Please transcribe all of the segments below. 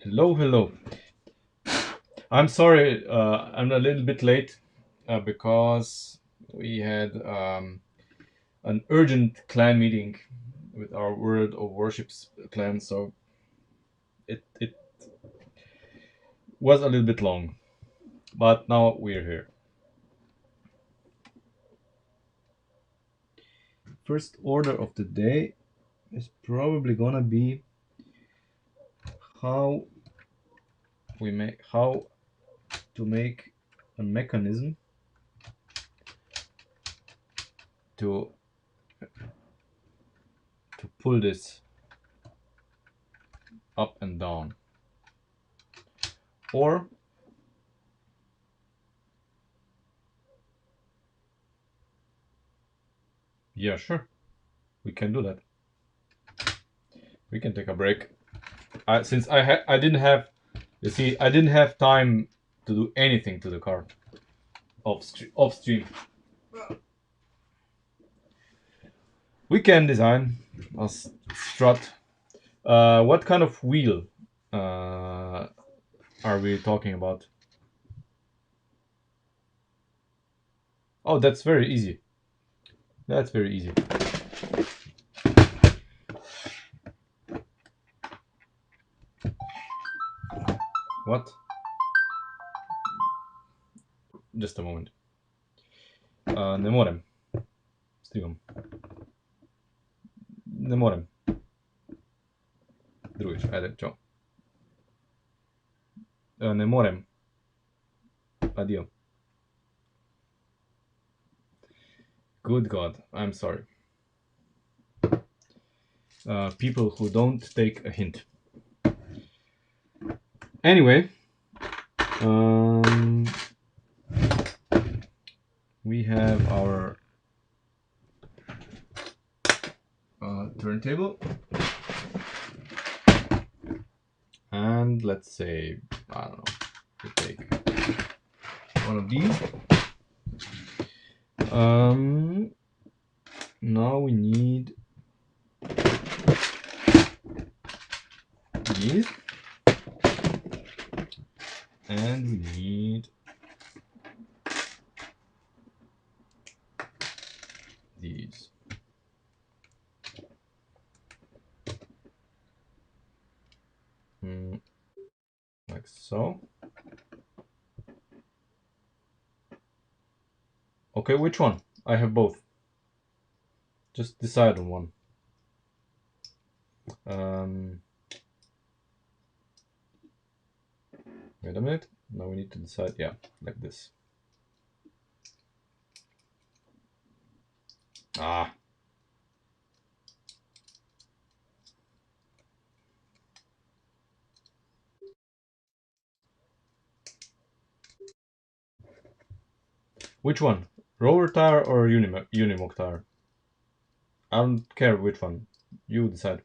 Hello, hello. I'm sorry, I'm a little bit late because we had an urgent clan meeting with our World of Worships clan, so it was a little bit long, but now we're here. First order of the day is probably gonna be how how to make a mechanism to pull this up and down, or yeah, sure, we can do that. We can take a break. Since I didn't have, you see, I didn't have time to do anything to the car off stream. We can design a strut. What kind of wheel are we talking about? Oh, that's very easy. That's very easy. What? Just a moment. Ne morem. Stigam. Ne morem. Drugič, ajde, čao. Ne morem. Adio. Good God, I'm sorry. People who don't take a hint. Anyway, we have our turntable, and let's say, I don't know, we take one of these. Now we need these, and we need these. Like so. Okay, which one? I have both. Just decide on one. Wait a minute. Now we need to decide. Yeah, like this. Ah. Which one? Roller tire or Unimog tire? I don't care which one. You decide.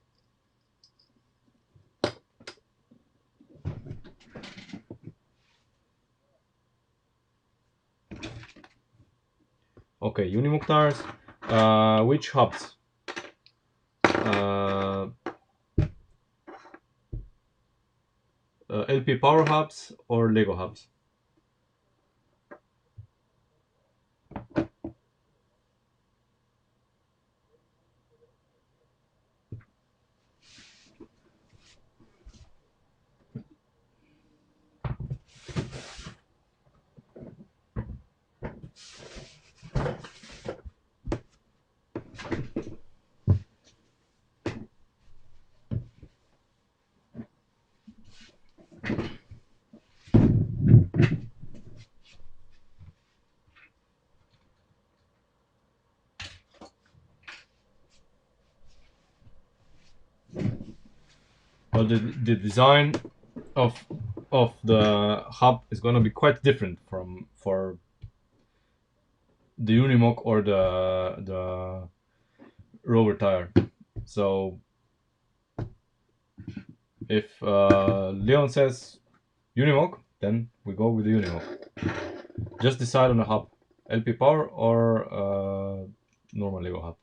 Okay, Unimog tires. Which hubs? LP Power hubs or Lego hubs? So the design of the hub is gonna be quite different from for the Unimog or the rover tire. So if Leon says Unimog, then we go with the Unimog. Just decide on a hub, LP power or normal Lego hub.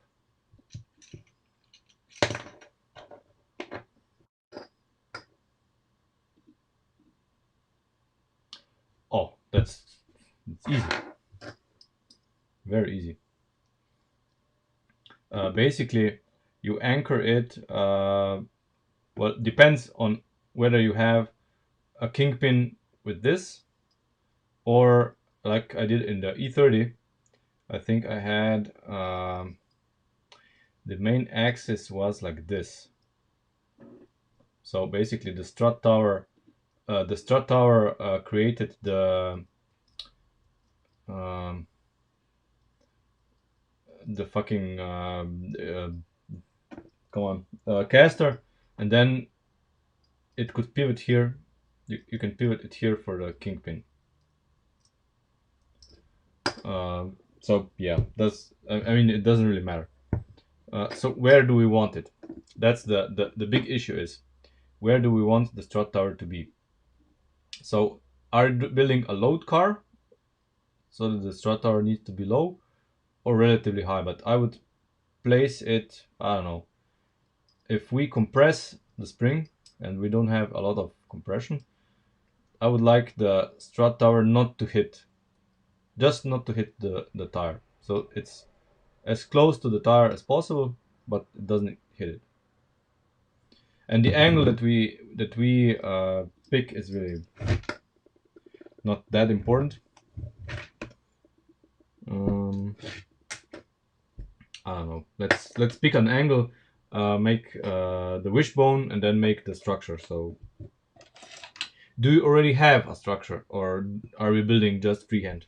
Oh, that's easy. Very easy. Basically, you anchor it. Well, depends on whether you have a Kingpin with this, or like I did in the E30. I think I had the main axis was like this. So basically, the Strut Tower, created um, the fucking come on caster, and then it could pivot here. You can pivot it here for the Kingpin. So yeah, that's I mean it doesn't really matter. So where do we want it? That's the big issue is where do we want the Strut Tower to be? So are you building a load car so that the Strut Tower needs to be low or relatively high? But I would place it, I don't know, if we compress the spring and we don't have a lot of compression, I would like the Strut Tower not to hit, just not to hit the tire. So it's as close to the tire as possible, but it doesn't hit it. And the angle that we pick is really not that important. I don't know. Let's pick an angle, make the wishbone, and then make the structure. So, do you already have a structure, or are we building just freehand?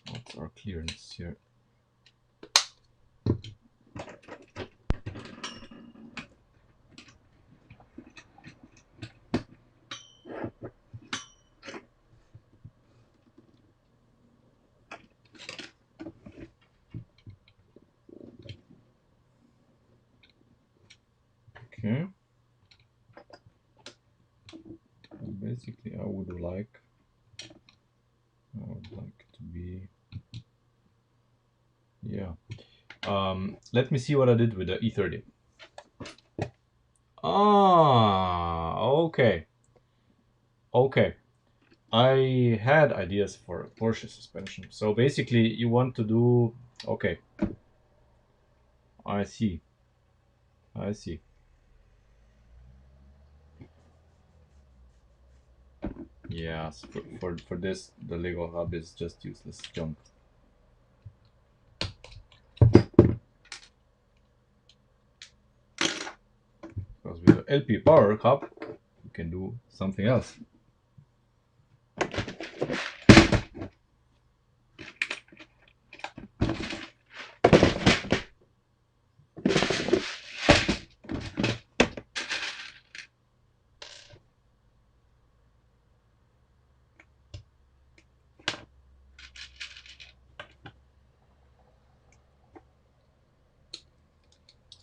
What's our clearance here? Okay. Basically, I would like to be, yeah. Let me see what I did with the E30. Ah, okay. Okay. I had ideas for a Porsche suspension. So basically, you want to do, okay. I see. I see. Yeah, for this, the Lego hub is just useless junk. Because with the LP power hub, you can do something else.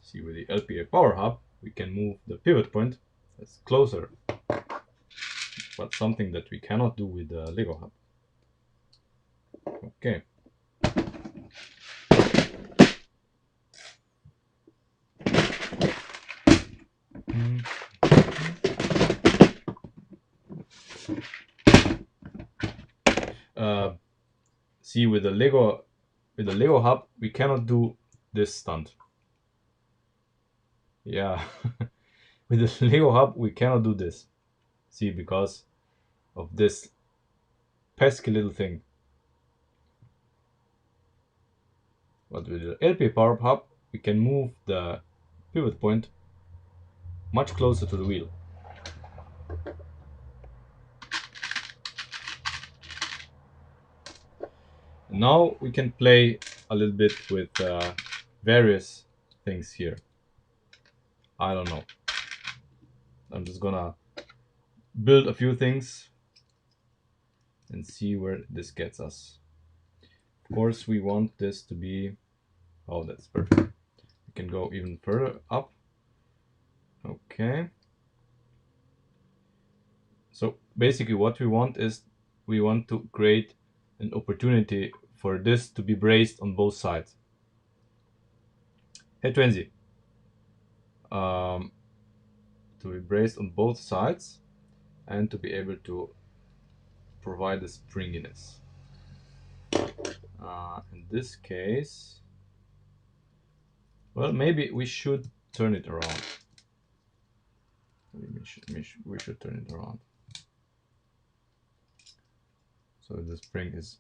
See, with the LPA power hub, we can move the pivot point that's closer. But something that we cannot do with the Lego hub. Okay. See, with the Lego hub, we cannot do this stunt. Yeah, with the Lego hub we cannot do this. See, because of this pesky little thing. But with the LP power hub we can move the pivot point much closer to the wheel. Now we can play a little bit with various things here. I don't know. I'm just gonna build a few things and see where this gets us. Of course, we want this to be... Oh, that's perfect. We can go even further up. Okay. So basically what we want is we want to create an opportunity for this to be braced on both sides. Hey Twenzy, um, to be braced on both sides and to be able to provide the springiness. In this case, well, maybe we should turn it around. We should turn it around. So the spring is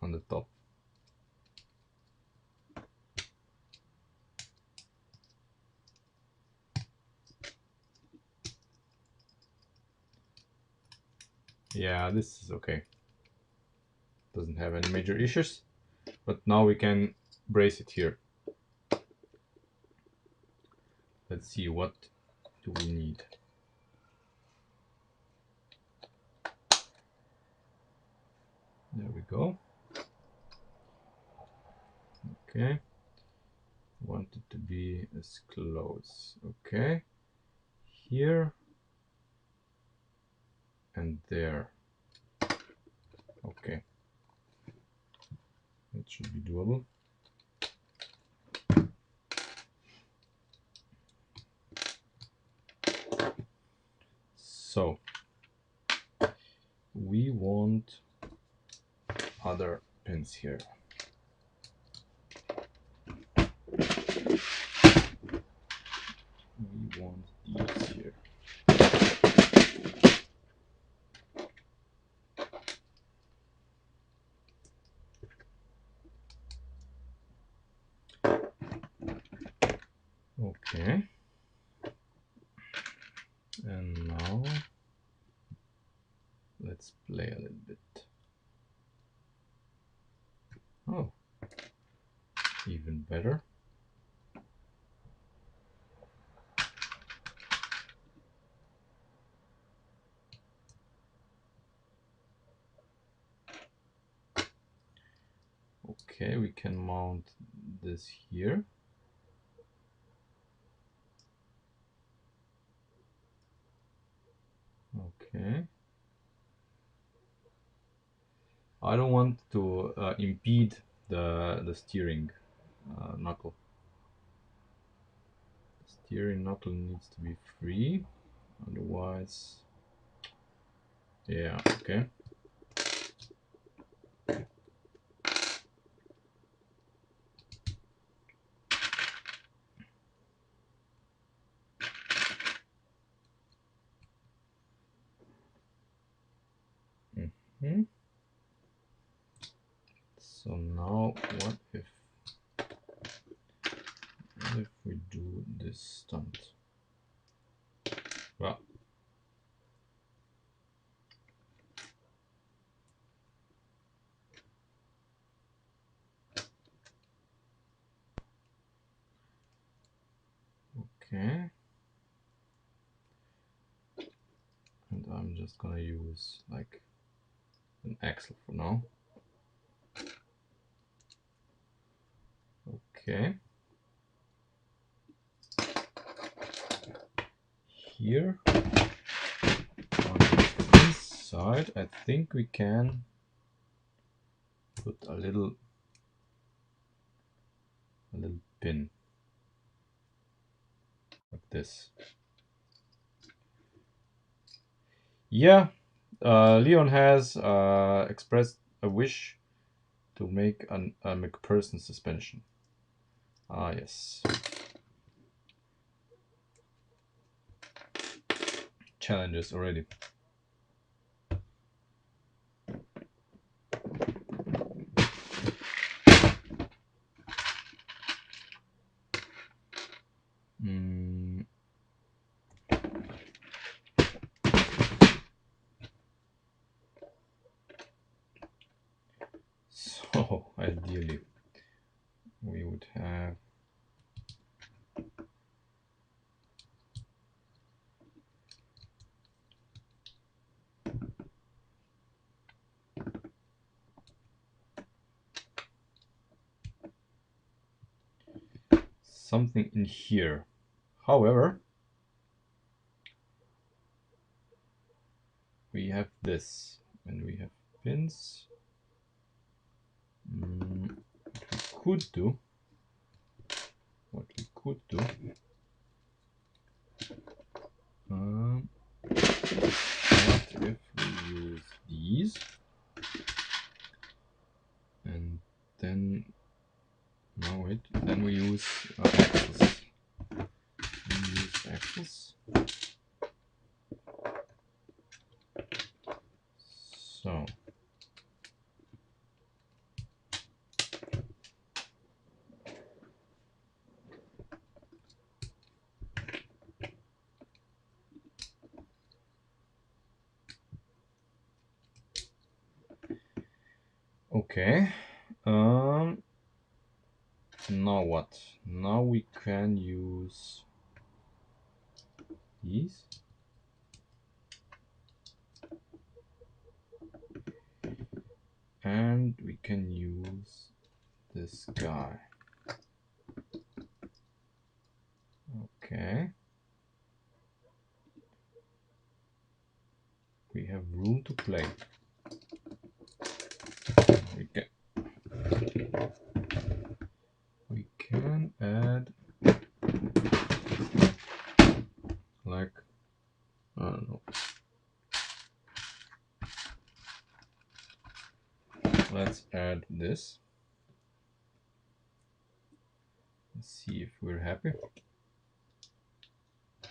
on the top. Yeah, this is okay. Doesn't have any major issues, but now we can brace it here. Let's see, what do we need? There we go. Okay. Want it to be as close. Okay. Here and there. Okay. That should be doable. So we want other pins here. We want these here. Okay. And now let's play a little bit. Oh, even better. Okay, we can mount this here. Okay. I don't want to impede the steering knuckle. The steering knuckle needs to be free, otherwise, yeah, okay. Mm-hmm. So now what if we do this stunt? Well, okay. And I'm just gonna use like an axle for now. Okay. Here on this side, I think we can put a little pin like this. Yeah, Leon has expressed a wish to make a McPherson suspension. Ah, yes. challenges already. So ideally we would have something in here. However, we have this, and we have pins. What we could do, what if we use these, and then, no wait, then we use axles. So okay, now what? Now we can use these. And we can use this guy. Okay. We have room to play. We can add like, I don't know. Let's add this. Let's see if we're happy. If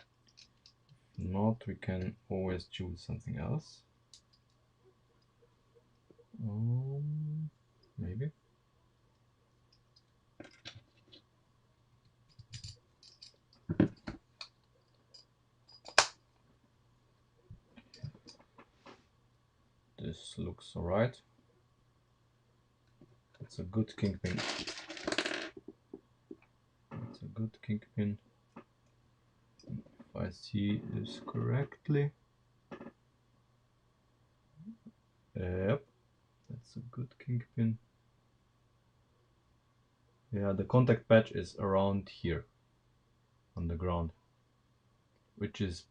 not, we can always choose something else. Maybe. This looks alright. It's a good Kingpin. It's a good Kingpin. If I see this correctly. Yep, that's a good Kingpin. Yeah, the contact patch is around here on the ground, which is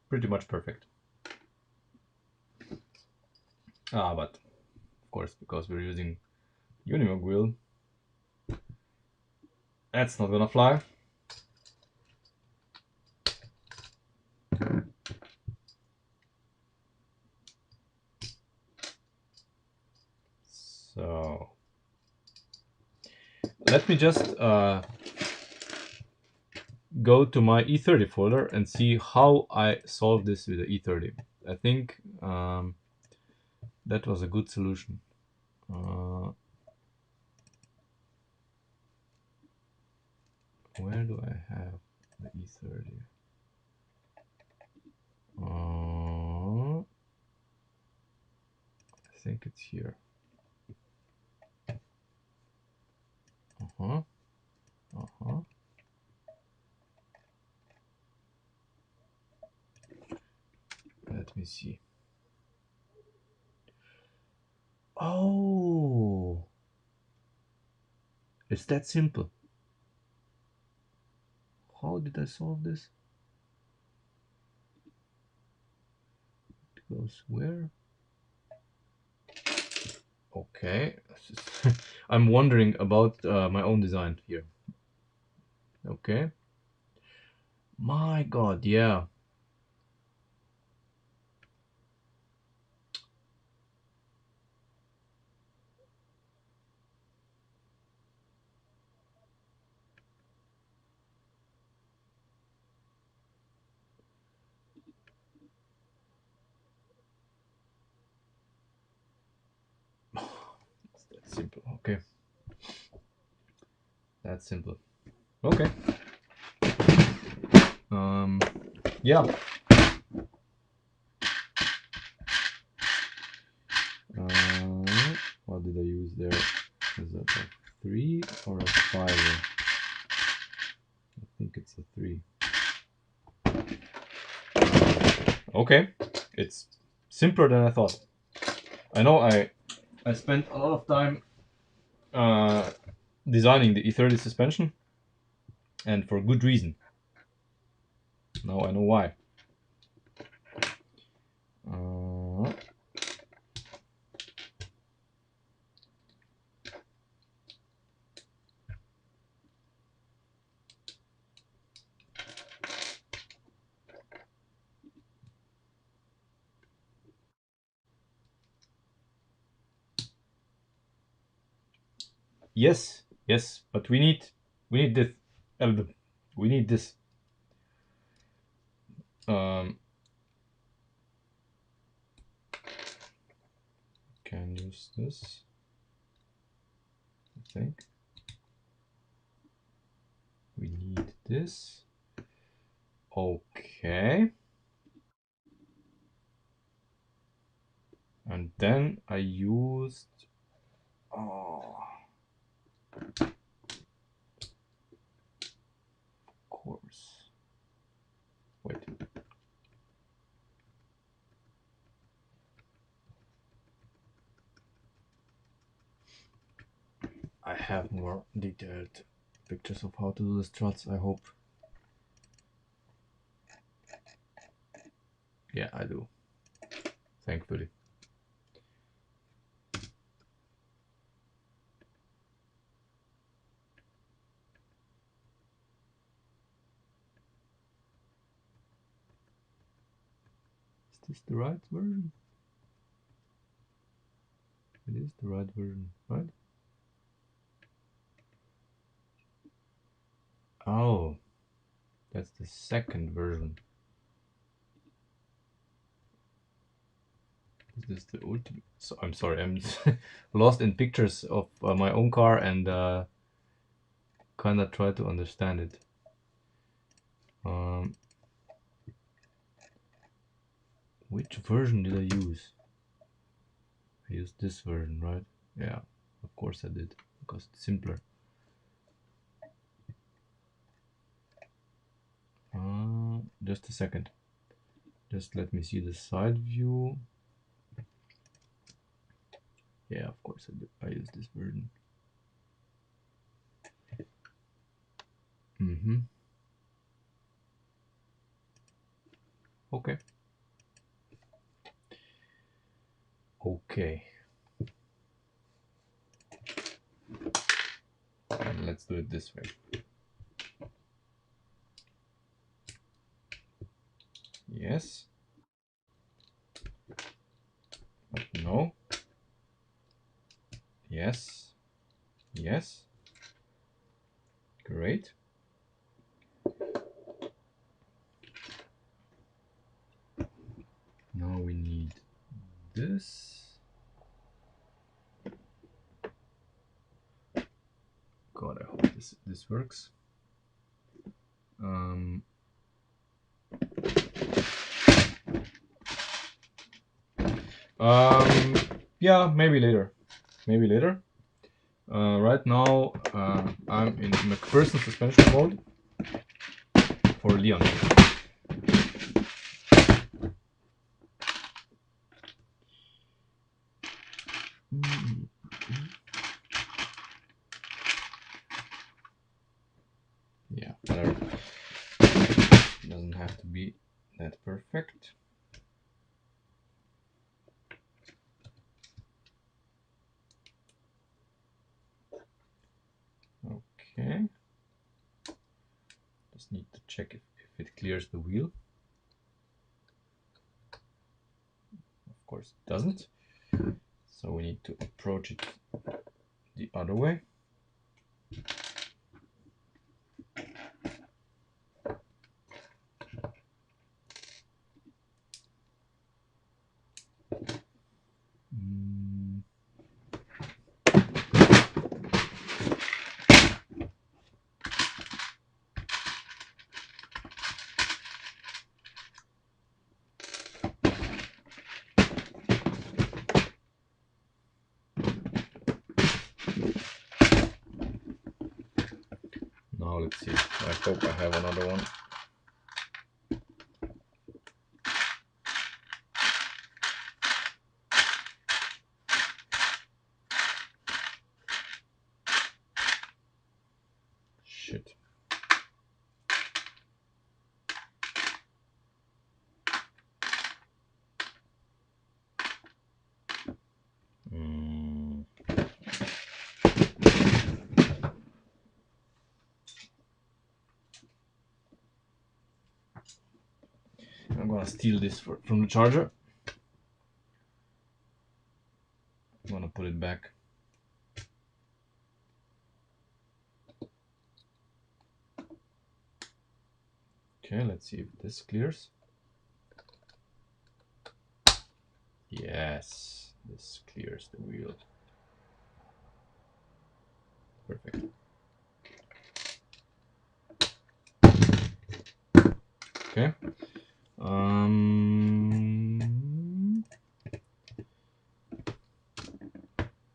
pretty much perfect. But of course, because we're using Unimog wheel, that's not gonna fly. So let me just go to my E30 folder and see how I solved this with the E30. I think that was a good solution. Where do I have the E30? I think it's here. Let me see. Oh, it's that simple. How did I solve this? It goes where? Okay. I'm wondering about my own design here. Okay. My God, yeah. simple. Okay. That's simple. Okay. Yeah. What did I use there? Is that a 3 or a 5? I think it's a 3. Okay. It's simpler than I thought. I know I spent a lot of time designing the E30 suspension, and for good reason. Now I know why. Yes, yes, but we need this. We need this. Can use this. I think we need this. Okay. And then I used. Oh. Of course. Wait. I have more detailed pictures of how to do the struts, I hope. Yeah, I do. Thankfully. Is this the right version? It is the right version, right? Oh, that's the second version. Is this the ultimate? So I'm sorry, I'm lost in pictures of my own car and kind of try to understand it. Which version did I use? I used this version, right? Yeah, of course I did, because it's simpler. Just a second. Just let me see the side view. Yeah, of course I do. I use this version. Okay. Okay. And let's do it this way. Yes. But no. Yes. Yes. Great. Now we need this. God, I hope this works. Yeah, maybe later. Maybe later. Right now, I'm in McPherson suspension mode for Leon. Yeah, whatever. Doesn't have to be that perfect. Okay. Just need to check if it clears the wheel. Of course it doesn't. So we need to approach it the other way. Now let's see. I hope I have another one. Shit. I'm gonna steal this from the charger. I'm gonna put it back. Okay, let's see if this clears. Yes, this clears the wheel. Perfect. Okay.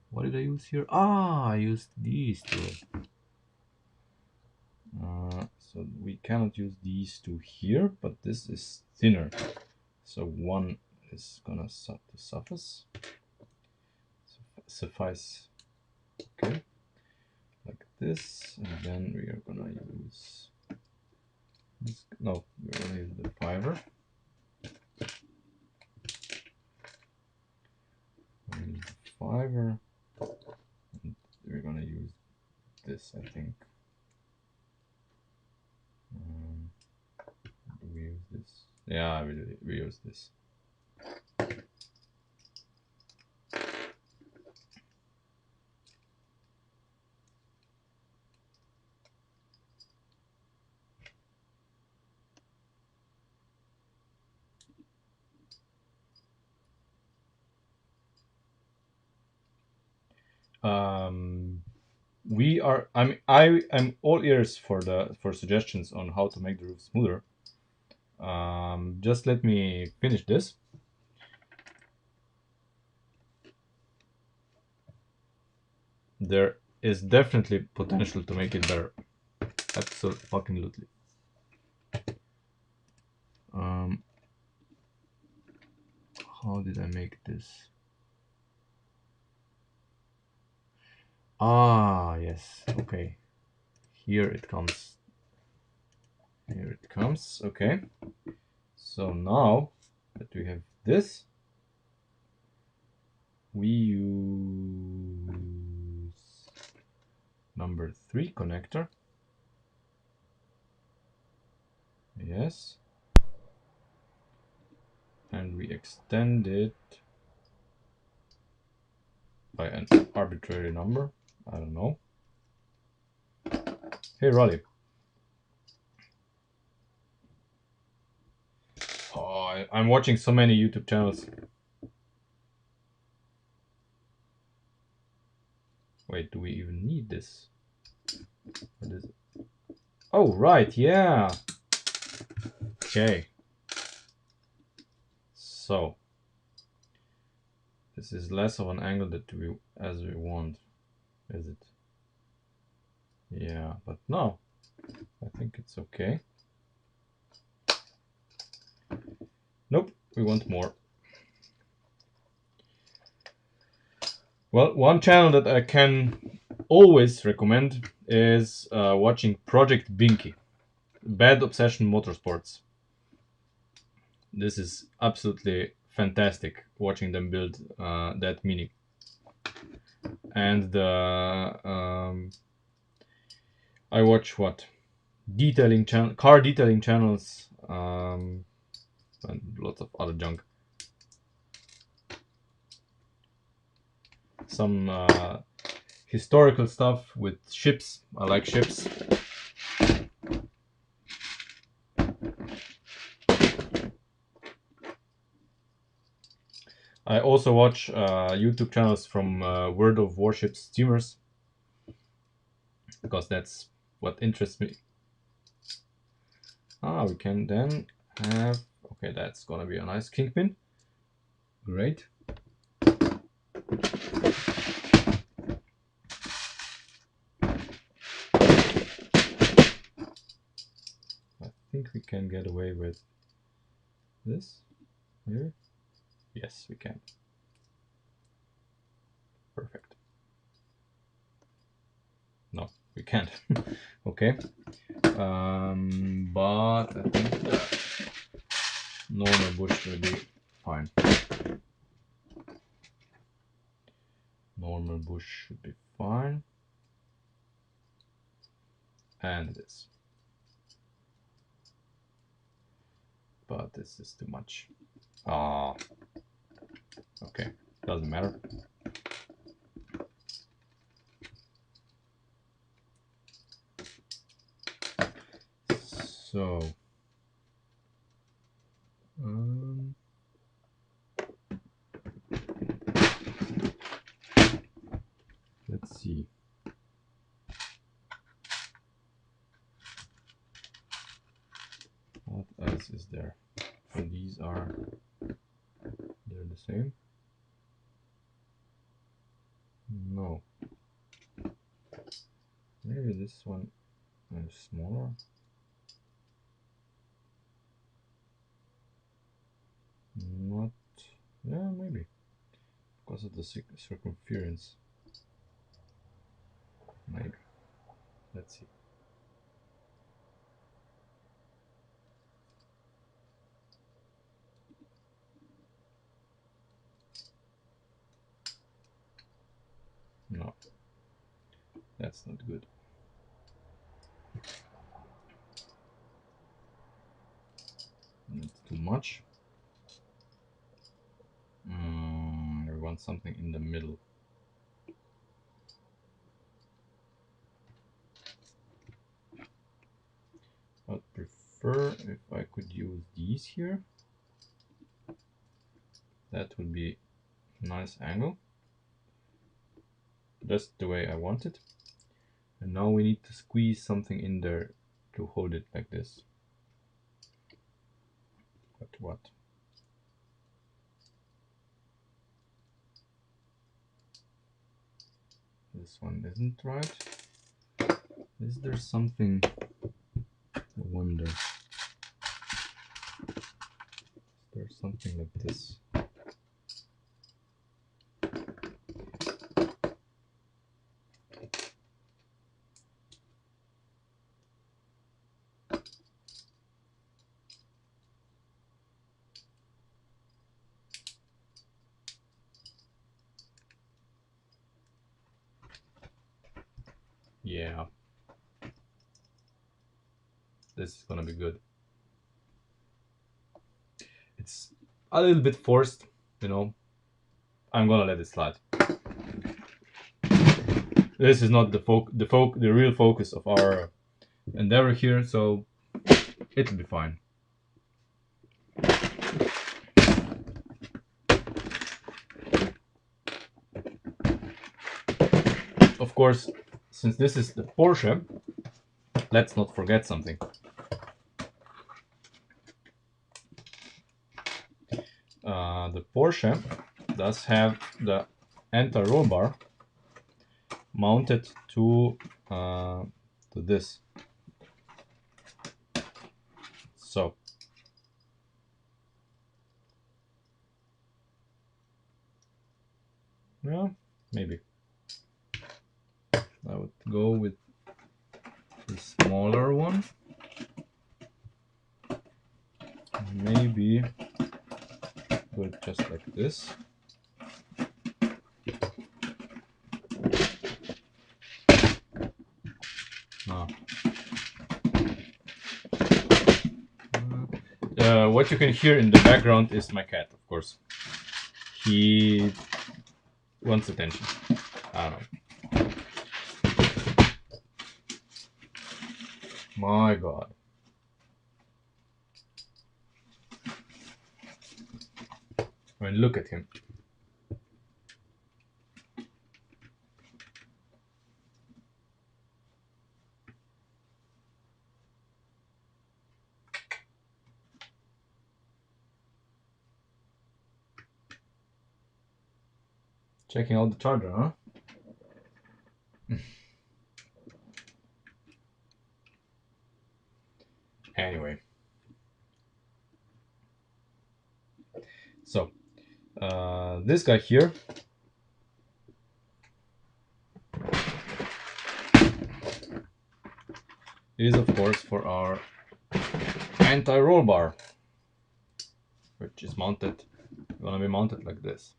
What did I use here? Ah, I used these two. So we cannot use these two here, but this is thinner. So one is gonna suffice. Okay, like this, and then we are gonna use this. No, we're gonna use the fiber. And we're gonna use this, I think. Do we use this? Yeah, we use this. I'm all ears for suggestions on how to make the roof smoother. Just let me finish this. There is definitely potential to make it better. Absolutely. How did I make this? Ah, yes. Okay. Here it comes. Okay. So now that we have this, we use number 3 connector. Yes. And we extend it by an arbitrary number. I don't know. Hey, Roddy. Oh, I'm watching so many YouTube channels. Wait, do we even need this? What is it? Oh, right, yeah. Okay. So this is less of an angle that we want, is it? Yeah, but no, I think it's okay. Nope, we want more. Well, one channel that I can always recommend is watching Project Binky, Bad Obsession Motorsports. This is absolutely fantastic watching them build that Mini. And I watch what? Car detailing channels, and lots of other junk. Some historical stuff with ships. I like ships. I also watch YouTube channels from World of Warships streamers, because that's what interests me. We can then have, okay, that's gonna be a nice Kingpin. Great. think we can get away with this here. Yes, we can. Perfect. No, we can't. Okay. But I think the normal bush will be fine. Normal bush should be fine. And this. But this is too much. Ah. Okay, doesn't matter. So, let's see. What else is there? So these are, they're the same? No. Maybe this one is smaller. Not, yeah, maybe. Because of the circumference. Maybe. Let's see. No, that's not good. That's too much. We want something in the middle. I'd prefer if I could use these here. That would be a nice angle. Just the way I want it. And now we need to squeeze something in there to hold it like this. But what? This one isn't right. Is there something? I wonder. Is there something like this? Yeah. This is gonna be good. It's a little bit forced, you know. I'm gonna let it slide. This is not the real focus of our endeavor here, so it'll be fine. Of course, since this is the Porsche, let's not forget something. The Porsche does have the anti-roll bar mounted to this. So yeah, maybe I would go with the smaller one. Maybe do it just like this. What you can hear in the background is my cat, of course. He wants attention. I don't know. My God. I mean, look at him. Checking out the charger, huh? Anyway, so this guy here is of course for our anti-roll bar, which is mounted, gonna be mounted like this.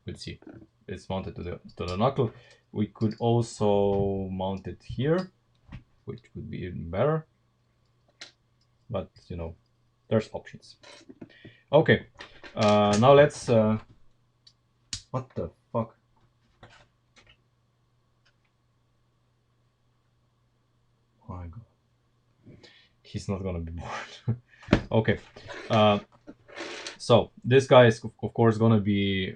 Let's see, it's mounted to the knuckle. We could also mount it here, which would be even better, but you know, there's options. Okay, now let's what the fuck. Oh my god, he's not gonna be bored. Okay, so this guy is of course gonna be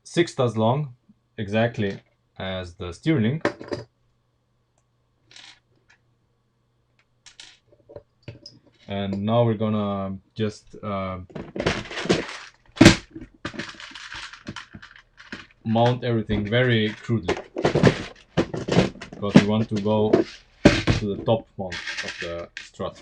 6 studs long, exactly as the steering link. And now we're gonna just mount everything very crudely, because we want to go to the top mount of the strut.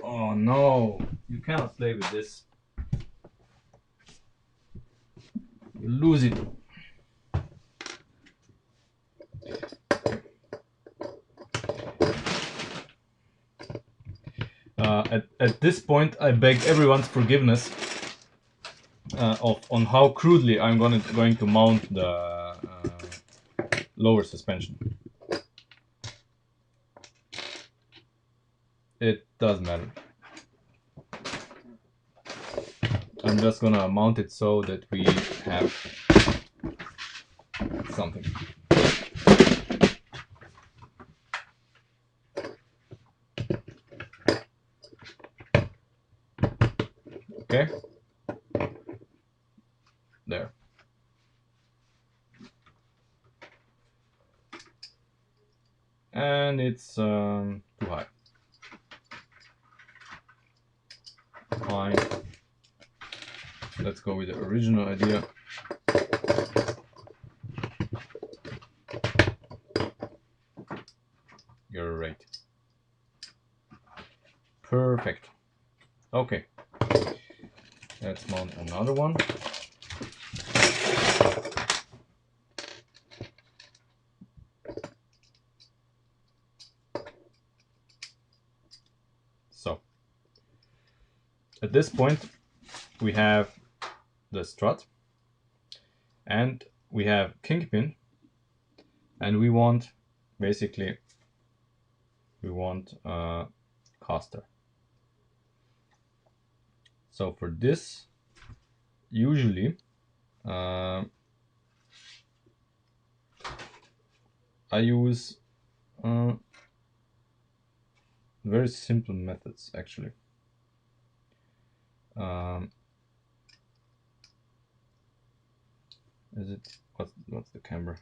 Oh no, you cannot play with this. You lose it. At this point, I beg everyone's forgiveness on how crudely I'm going to mount the lower suspension. It doesn't matter. I'm just gonna mount it so that we have something. Okay. There. And it's too high. Fine. Let's go with the original idea. You're right. Perfect. Okay. Let's mount another one. So, at this point, we have the strut, and we have Kingpin, and we want, basically, we want a caster. So for this, usually, I use very simple methods, actually. Is it, what's the camber?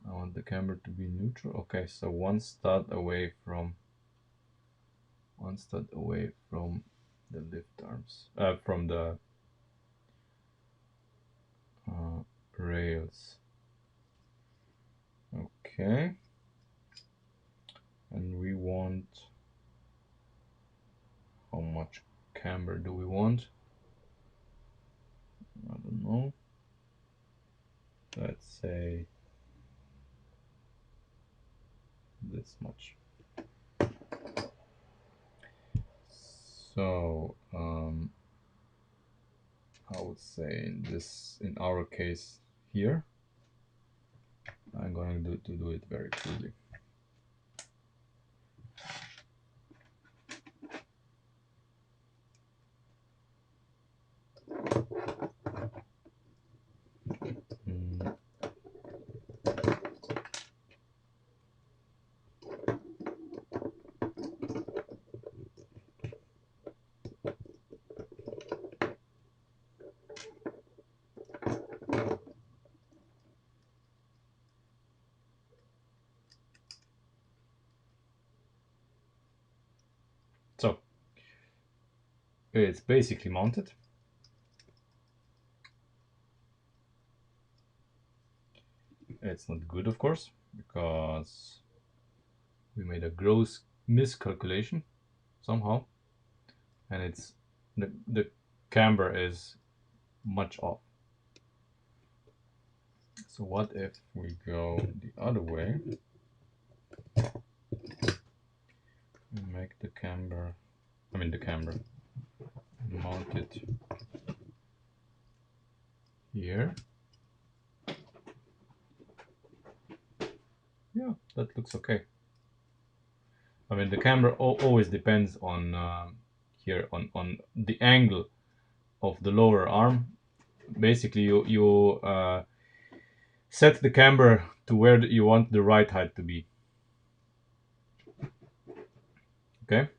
I want the camber to be neutral. Okay, so one stud away from the lift arms, from the rails. Okay, and we want, how much camber do we want? I don't know. Let's say this much. So I would say in our case here, I'm going to do it very crudely. It's basically mounted. It's not good, of course, because we made a gross miscalculation somehow, and it's the camber is much off. So what if we go the other way and make the camber, mount it here. Yeah, that looks okay. I mean, the camera always depends on here on the angle of the lower arm. Basically, you set the camber to where you want the right height to be. Okay.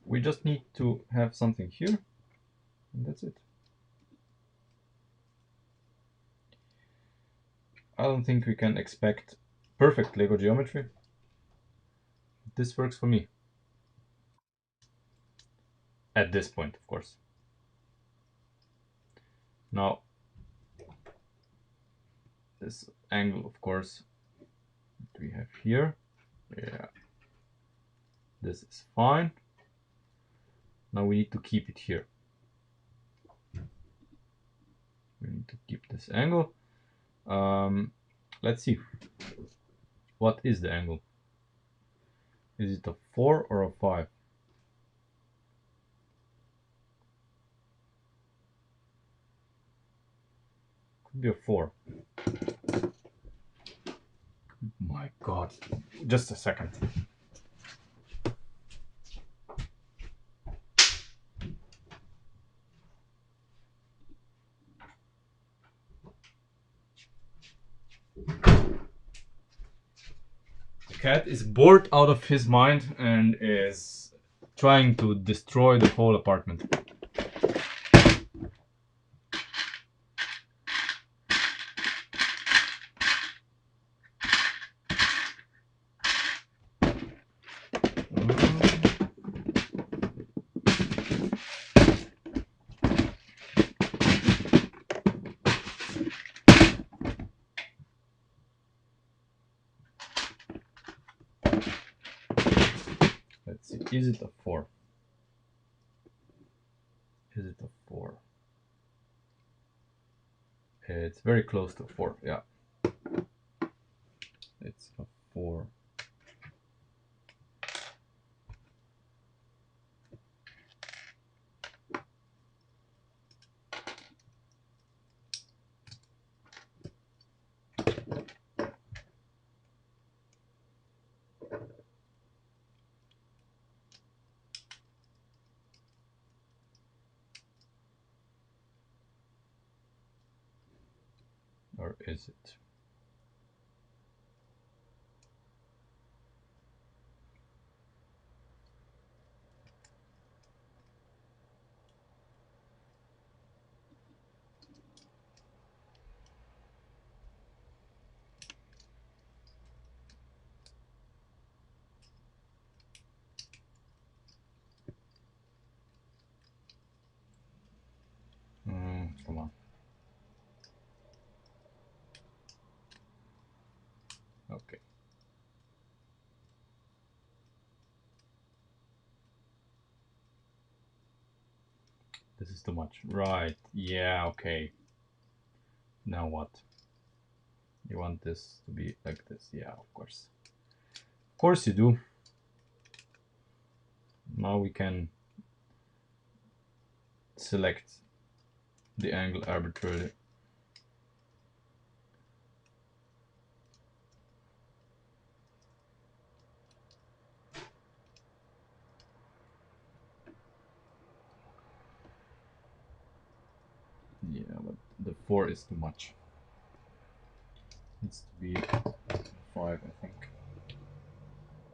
We just need to have something here, and that's it. I don't think we can expect perfect Lego geometry. This works for me. At this point, of course. Now, this angle, of course, that we have here. Yeah. This is fine. Now we need to keep it here. We need to keep this angle. Let's see. What is the angle? Is it a 4 or a 5? Could be a 4. My God. Just a second. The cat is bored out of his mind and is trying to destroy the whole apartment. Let's see, is it a 4? Is it a 4? It's very close to a 4, yeah. It's a 4. Or is it? Come on. Okay. This is too much. Right. Yeah, okay. Now what? You want this to be like this? Yeah, of course. Of course you do. Now we can select the angle arbitrarily. Yeah, but the 4 is too much. It needs to be 5, I think.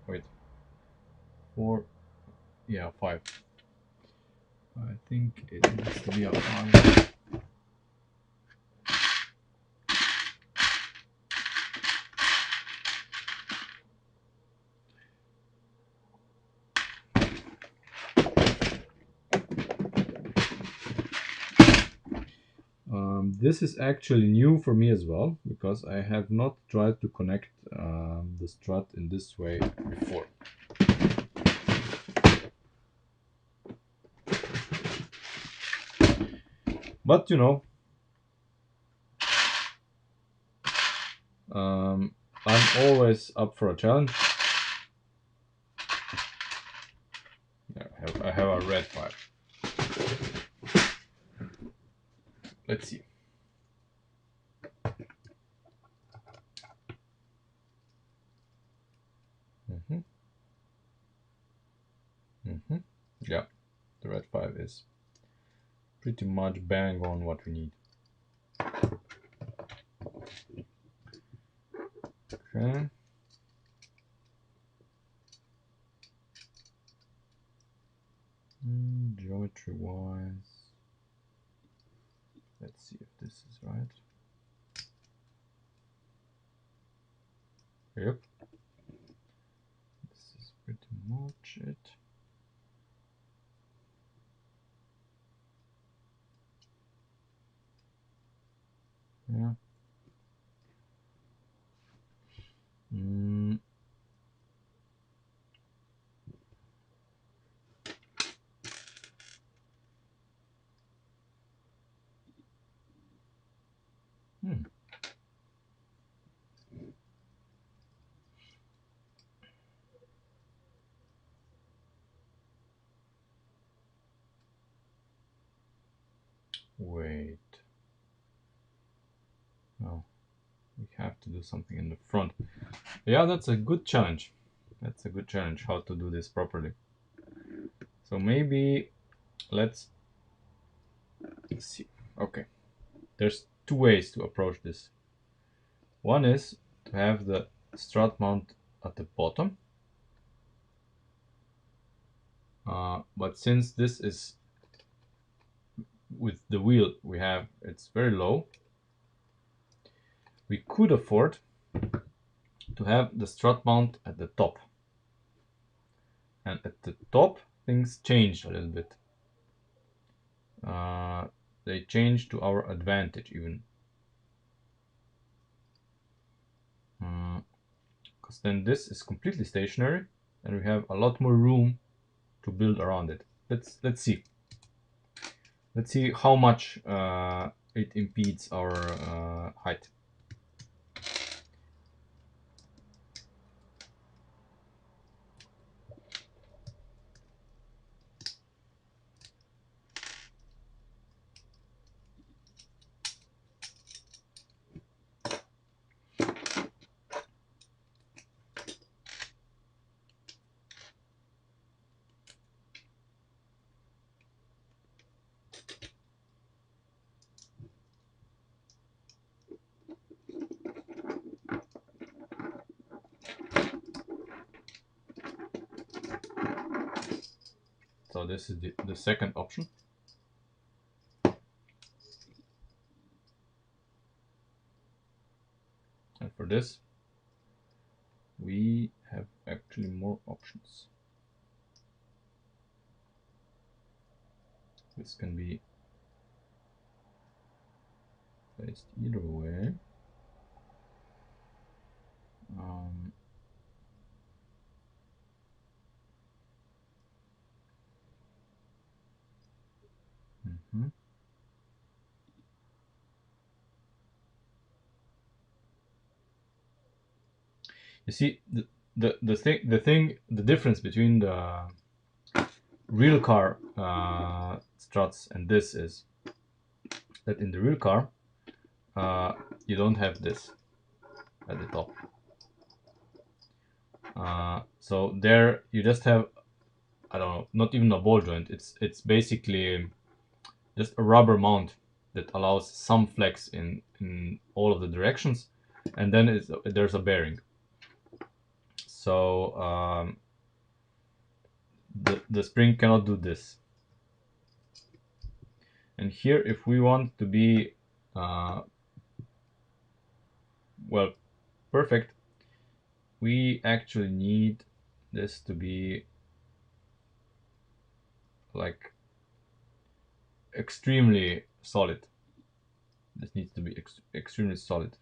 Wait. 4. Yeah, 5. I think it needs to be a 5. This is actually new for me as well, because I have not tried to connect the strut in this way before. But you know, I'm always up for a challenge. I have a red 5. Let's see. Yeah, the red 5 is pretty much bang on what we need. Okay. Geometry wise, let's see if this is right. Yep, this is pretty much it. Yeah. Wait. No, we have to do something in the front. Yeah, that's a good challenge. That's a good challenge, how to do this properly. So maybe let's see. Okay, there's 2 ways to approach this. One is to have the strut mount at the bottom. But since this is with the wheel we have, it's very low, we could afford to have the strut mount at the top. And at the top, things change a little bit. They change to our advantage even. Because then this is completely stationary and we have a lot more room to build around it. Let's see. Let's see how much it impedes our height. So this is the second option. And for this, we have actually more options. This can be placed either way. You see, the difference between the real car struts and this is that in the real car you don't have this at the top. So there you just have, I don't know, not even a ball joint. It's basically just a rubber mount that allows some flex in all of the directions, and then there's a bearing. So the spring cannot do this. And here, if we want to be well, perfect, we actually need this to be like extremely solid. This needs to be extremely solid.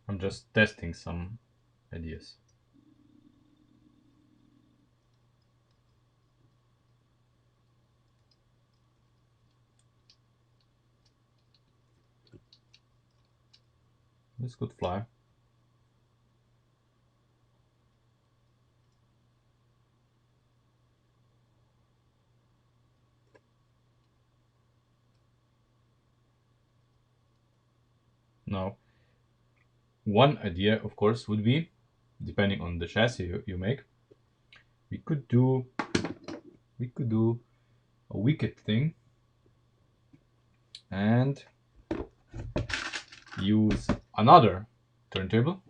I'm just testing some ideas. This could fly. Now, one idea, of course, would be, depending on the chassis you make, we could do a wicked thing and use another turntable,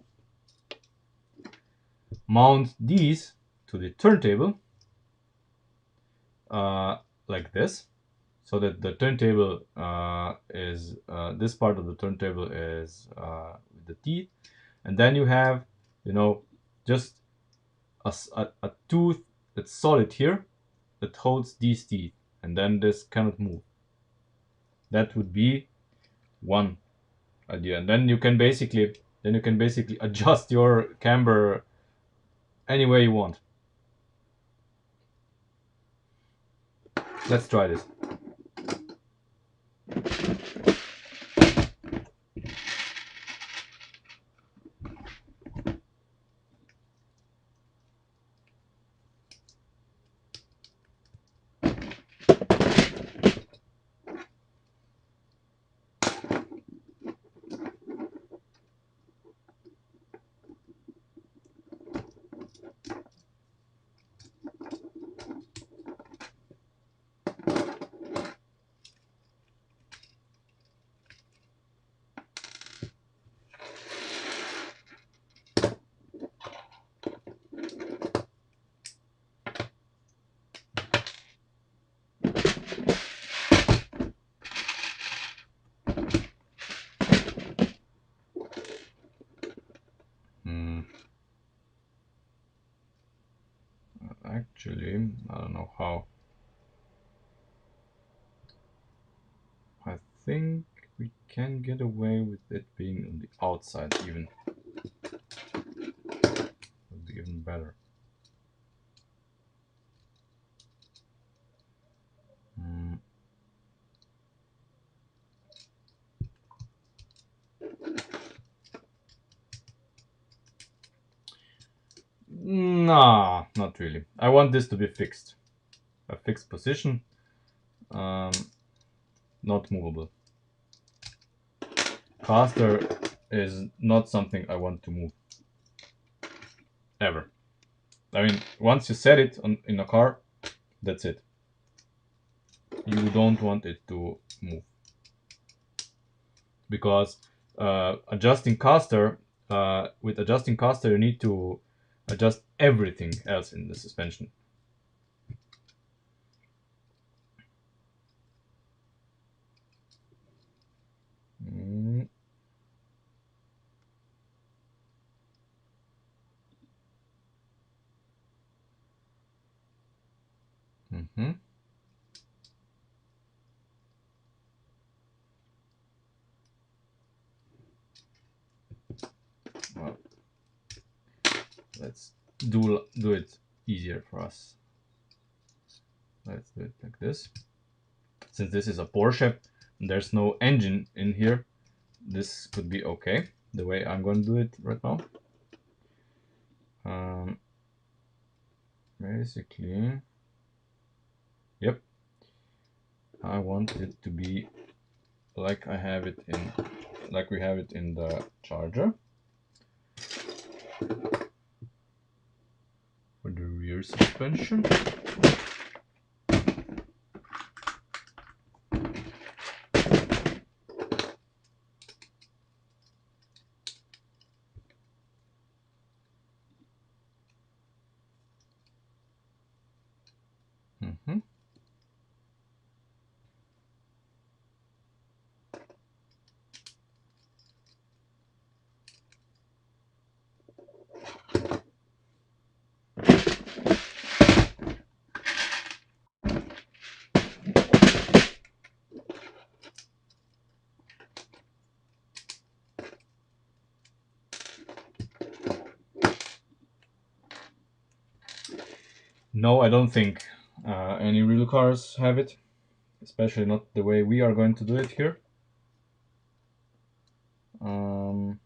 mount these to the turntable like this, so that the turntable is this part of the turntable is with the teeth, and then you have, you know, just a tooth that's solid here that holds these teeth, and then this cannot move. That would be one idea, and then you can basically adjust your camber any way you want. Let's try this. Actually, I don't know how. I think we can get away with it being on the outside even. Would be even better. Nah, not really. I want this to be fixed. A fixed position. Not movable. Caster is not something I want to move. Ever. I mean, once you set it in a car, that's it. You don't want it to move. Because adjusting caster, with adjusting caster, you need to adjust everything else in the suspension. Well, let's do it easier for us. Let's do it like this. Since this is a Porsche and there's no engine in here, this could be okay the way I'm going to do it right now. Basically, yep, I want it to be like I have it in, like we have it in the charger. For the rear suspension. Mm-hmm. No, I don't think any real cars have it, especially not the way we are going to do it here. Um,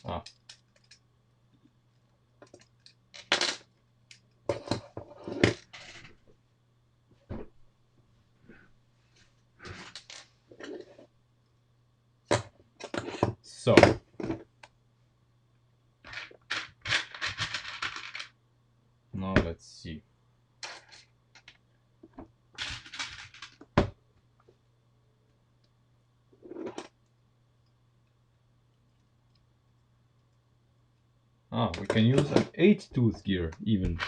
ah. So, now let's see. We can use an 8-tooth gear even.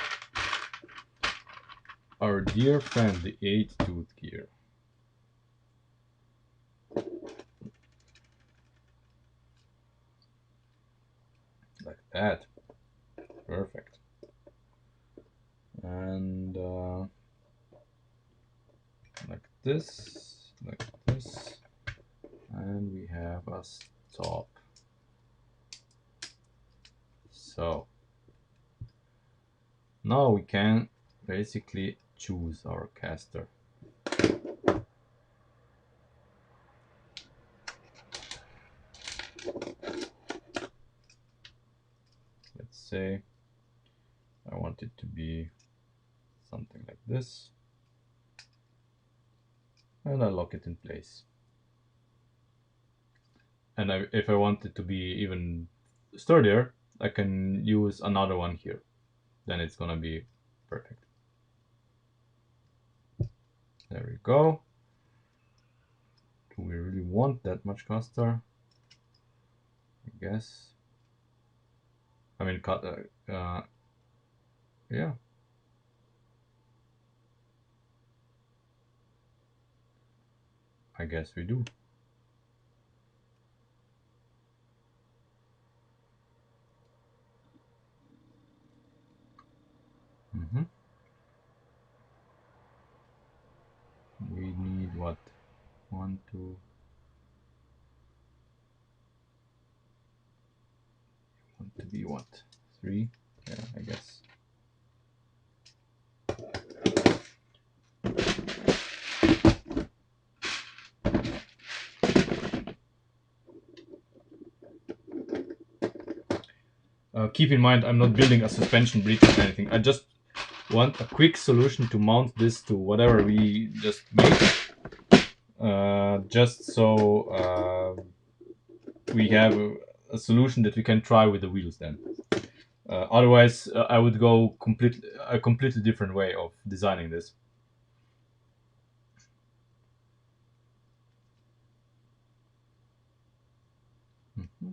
Our dear friend, the 8-tooth gear. Like that. Perfect. And like this, and we have a stop. So now we can basically choose our caster. Let's say I want it to be something like this, and I lock it in place. And if I want it to be even sturdier, I can use another one here. Then it's gonna be perfect. There we go. Do we really want that much caster? I guess. I mean, yeah. I guess we do. Mm-hmm. We need what? 1, 2. Want to be what? 3? Yeah, I guess. Keep in mind, I'm not building a suspension bridge or anything. I just want a quick solution to mount this to whatever we just made. Just so we have a solution that we can try with the wheels then. Otherwise, I would go a completely different way of designing this. Mm-hmm.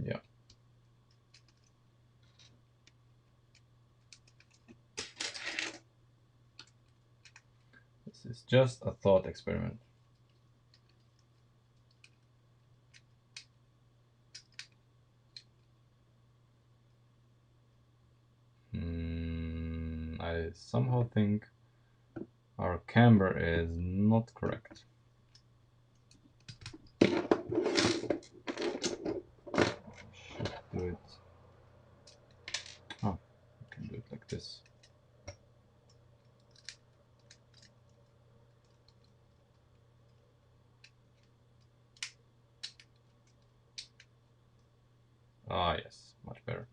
Yeah. This is just a thought experiment. I somehow think our camber is not correct. Should do it. Oh, I can do it like this. Ah, yes, much better.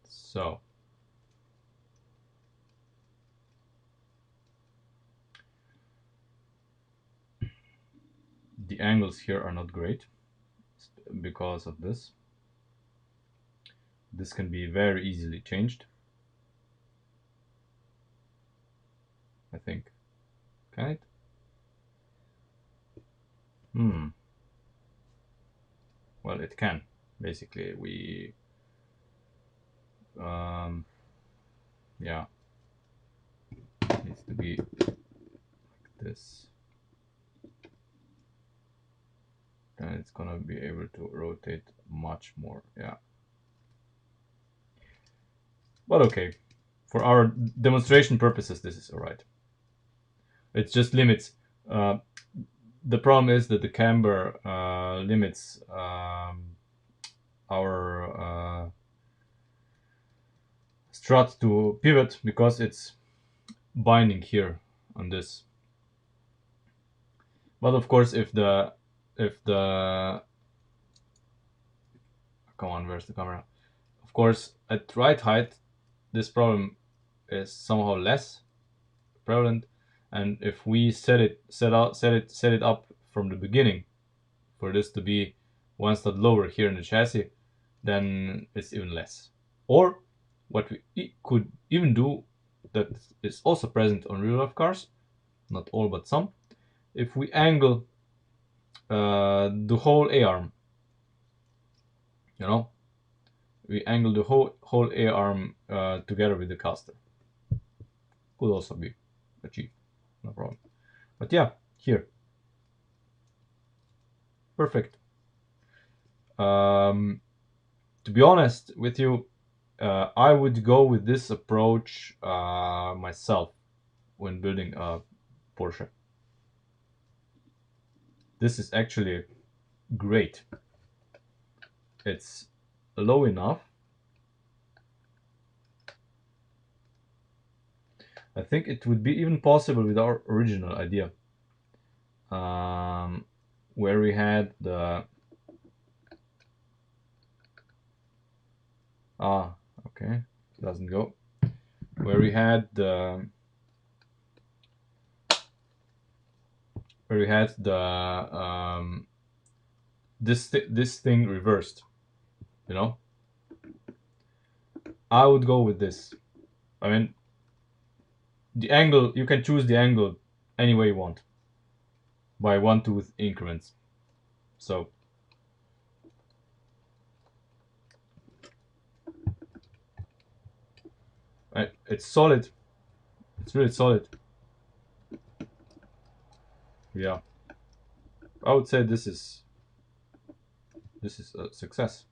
So, the angles here are not great because of this. This can be very easily changed, I think. Can it? Well, it can. Basically, we yeah, it needs to be like this. Then it's gonna be able to rotate much more. Yeah. But okay, for our demonstration purposes, this is alright. It just limits. The problem is that the camber limits our strut to pivot because it's binding here on this. But of course, if the come on, where's the camera? Of course, at right height, this problem is somehow less prevalent, and if we set it up from the beginning for this to be one step lower here in the chassis, then it's even less. Or what we could even do, that is also present on real life cars, not all but some, if we angle the whole A-arm, you know, we angle the whole A-arm together with the caster. Could also be achieved, no problem. But yeah, here. Perfect. To be honest with you, I would go with this approach myself when building a Porsche. This is actually great. It's low enough. I think it would be even possible with our original idea, where we had the okay, doesn't go. Where we had the this thing reversed, you know. I would go with this. I mean, the angle, you can choose the angle any way you want by 1/2 increments. So it's solid. It's really solid. Yeah, I would say this is a success.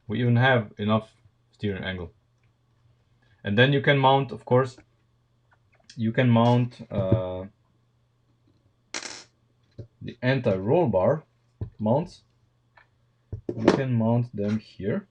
We even have enough steering angle, and then you can mount, of course. You can mount the anti-roll bar mounts. You can mount them here.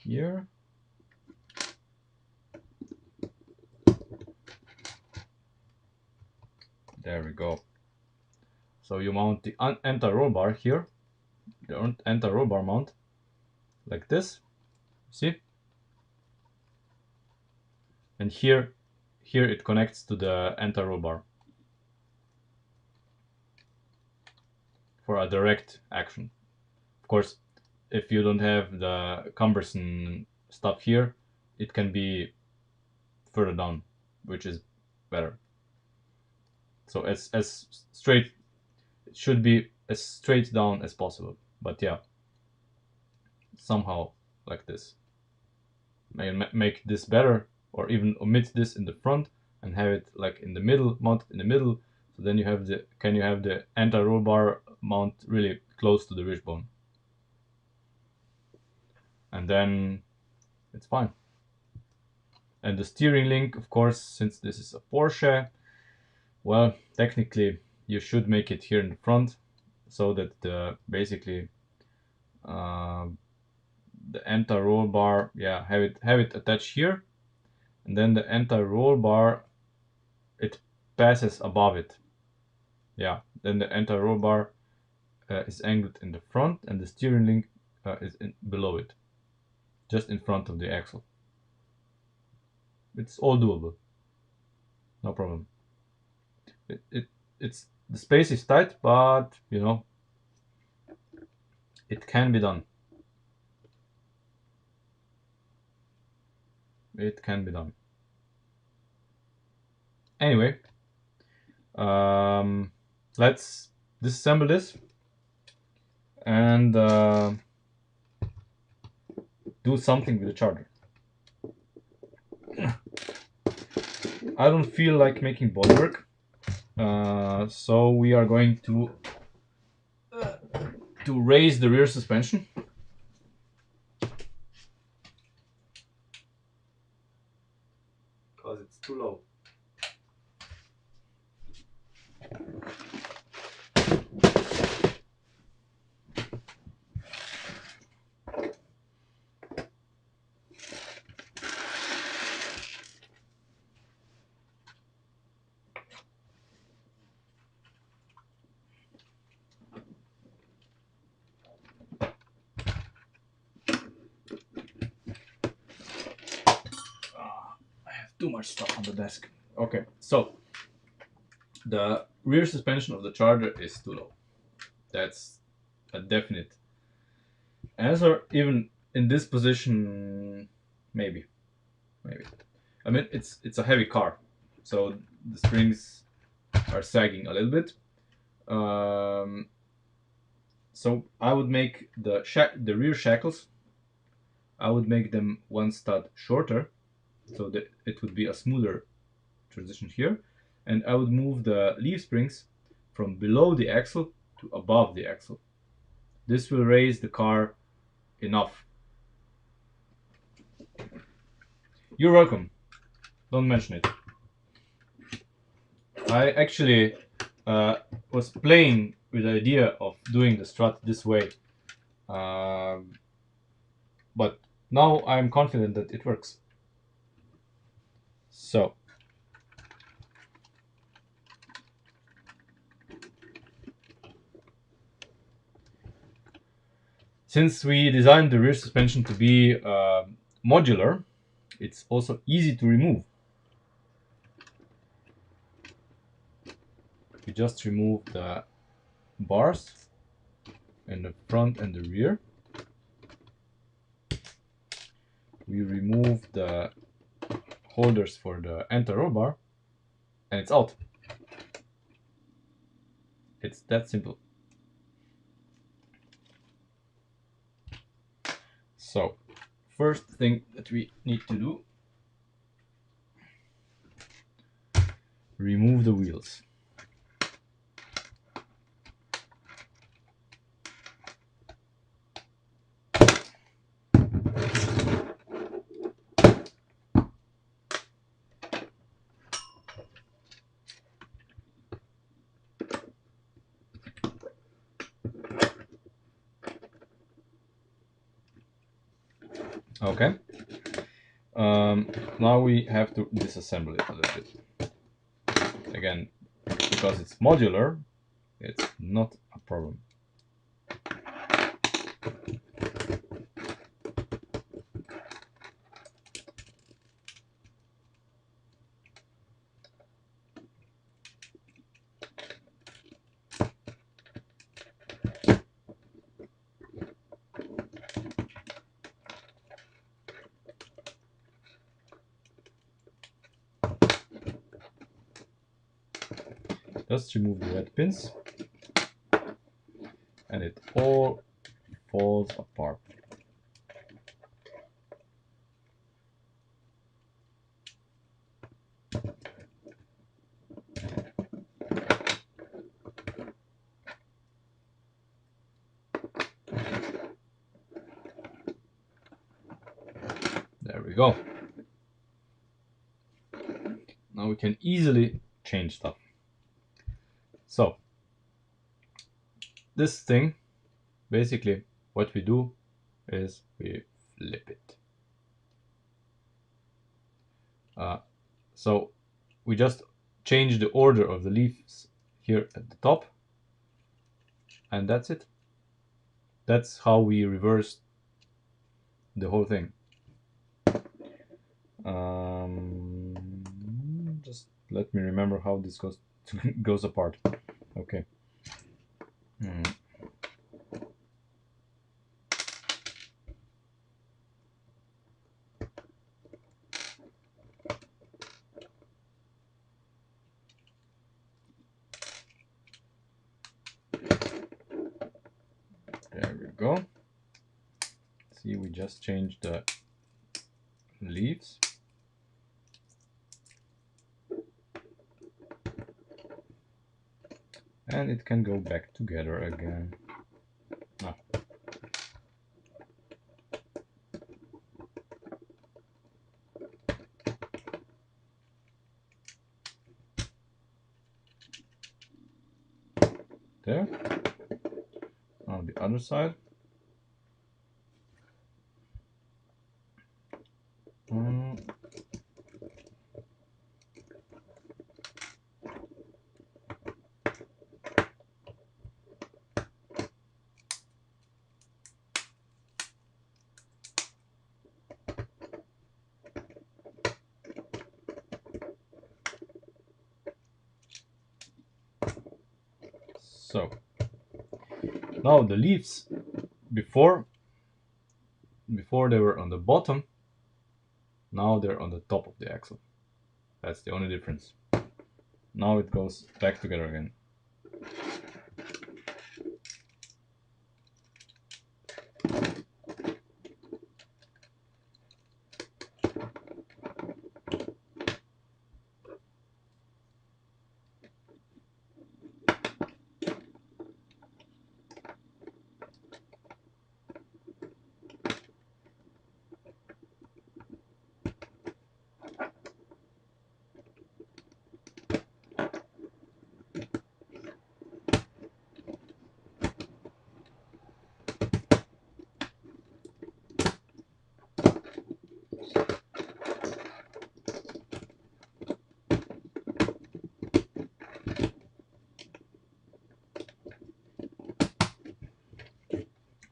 Here. There we go. So you mount the anti-roll bar here, the anti-roll bar mount, like this. See? And here it connects to the anti-roll bar for a direct action. Of course, if you don't have the cumbersome stuff here, it can be further down, which is better. So as straight, it should be as straight down as possible. But yeah, somehow like this. Make this better, or even omit this in the front and have it like in the middle, mounted in the middle, So then you have the anti-roll bar mount really close to the wishbone, and then it's fine. And the steering link, of course, since this is a Porsche, well, technically you should make it here in the front, so that basically the anti-roll bar, yeah, have it attached here, and then the anti-roll bar, it passes above it. Yeah, then the anti-roll bar is angled in the front, and the steering link is below it, just in front of the axle. It's all doable, no problem. It's the space is tight, but you know, it can be done. It can be done. Anyway, let's disassemble this and do something with the charger. I don't feel like making bodywork, so we are going to raise the rear suspension. Because it's too low. Too much stuff on the desk. Okay, so the rear suspension of the Charger is too low. That's a definite answer. Even in this position, maybe. I mean, it's a heavy car, so the springs are sagging a little bit. So I would make the rear shackles. I would make them one stud shorter, so that it would be a smoother transition here, and I would move the leaf springs from below the axle to above the axle. This will raise the car enough. You're welcome. Don't mention it. I actually was playing with the idea of doing the strut this way, but now I'm confident that it works. So since we designed the rear suspension to be modular, it's also easy to remove. We just remove the bars in the front and the rear. We remove the holders for the anti-roll bar, and it's out. It's that simple. So, first thing that we need to do, remove the wheels. Okay. Now we have to disassemble it a little bit. Again, because it's modular, it's not a problem. Just remove the red pins, and it all falls apart. we go. Now we can easily change stuff. So this thing, basically what we do is we flip it. So we just change the order of the leaves here at the top, and that's it. That's how we reverse the whole thing. Just let me remember how this goes apart. Okay. There we go. See, we just changed the leaves. And it can go back together again. Ah. There. On the other side. So now the leaves before they were on the bottom, now they're on the top of the axle. That's the only difference. Now it goes back together again.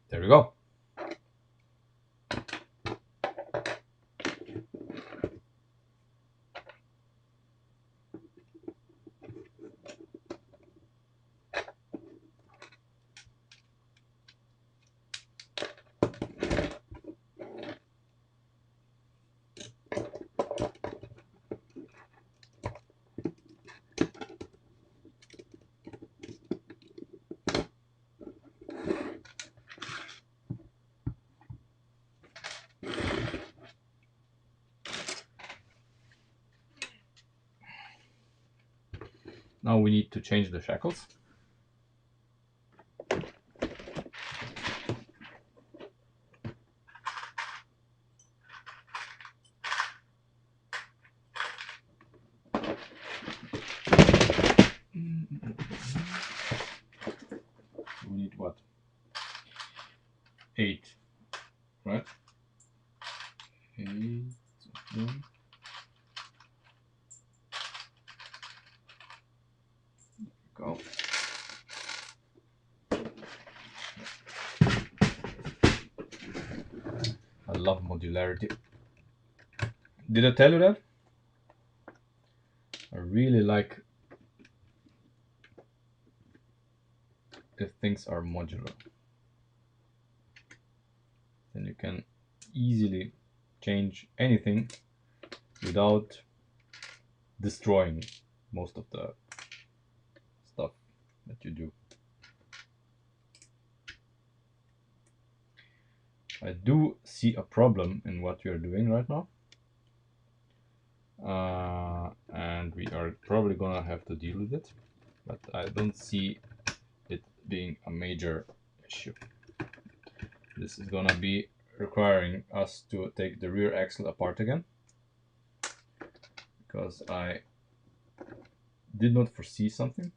There we go. Now we need to change the shackles. We need what? 8, right? 8. Go. I love modularity. Did I tell you that? I really like if things are modular. Then you can easily change anything without destroying most of the stuff that you do. I do see a problem in what we are doing right now. And we are probably gonna have to deal with it, but I don't see it being a major issue. This is gonna be requiring us to take the rear axle apart again, because I did not foresee something,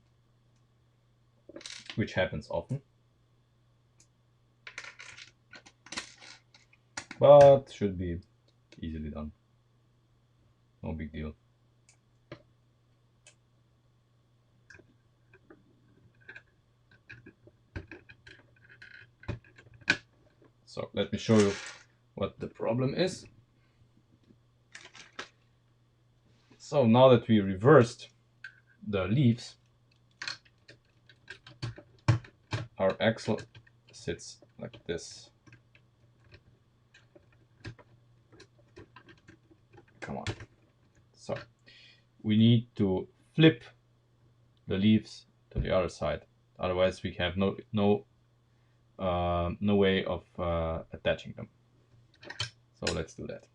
which happens often, but should be easily done. No big deal. So let me show you what the problem is. So now that we reversed the leaves, our axle sits like this. Come on. So we need to flip the leaves to the other side. Otherwise, we have no way of attaching them. So let's do that.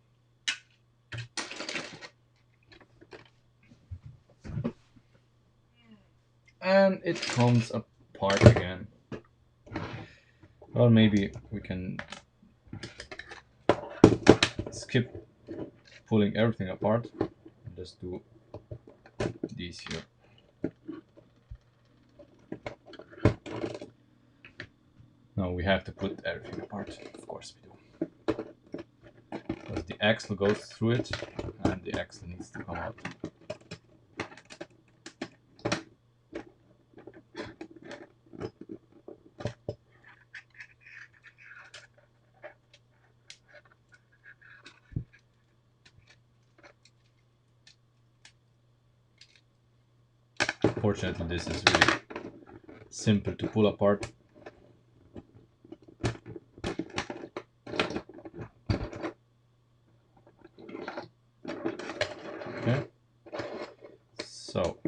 And it comes apart again. Well, maybe we can skip pulling everything apart and just do these here. No, we have to put everything apart. Of course we do. Because the axle goes through it and the axle needs to come out. Fortunately, this is really simple to pull apart. Okay. So,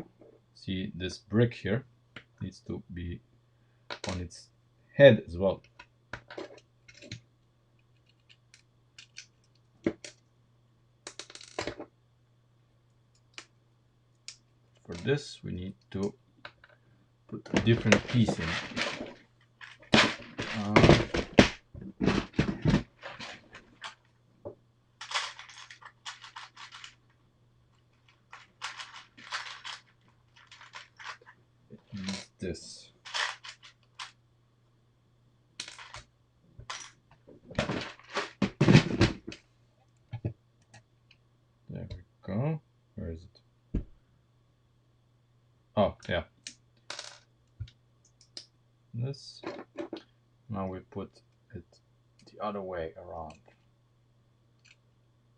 see, this brick here needs to be on its head as well. For this, we need to put a different piece in. It needs this. There we go. Where is it? Oh, yeah. This. Now we put it the other way around.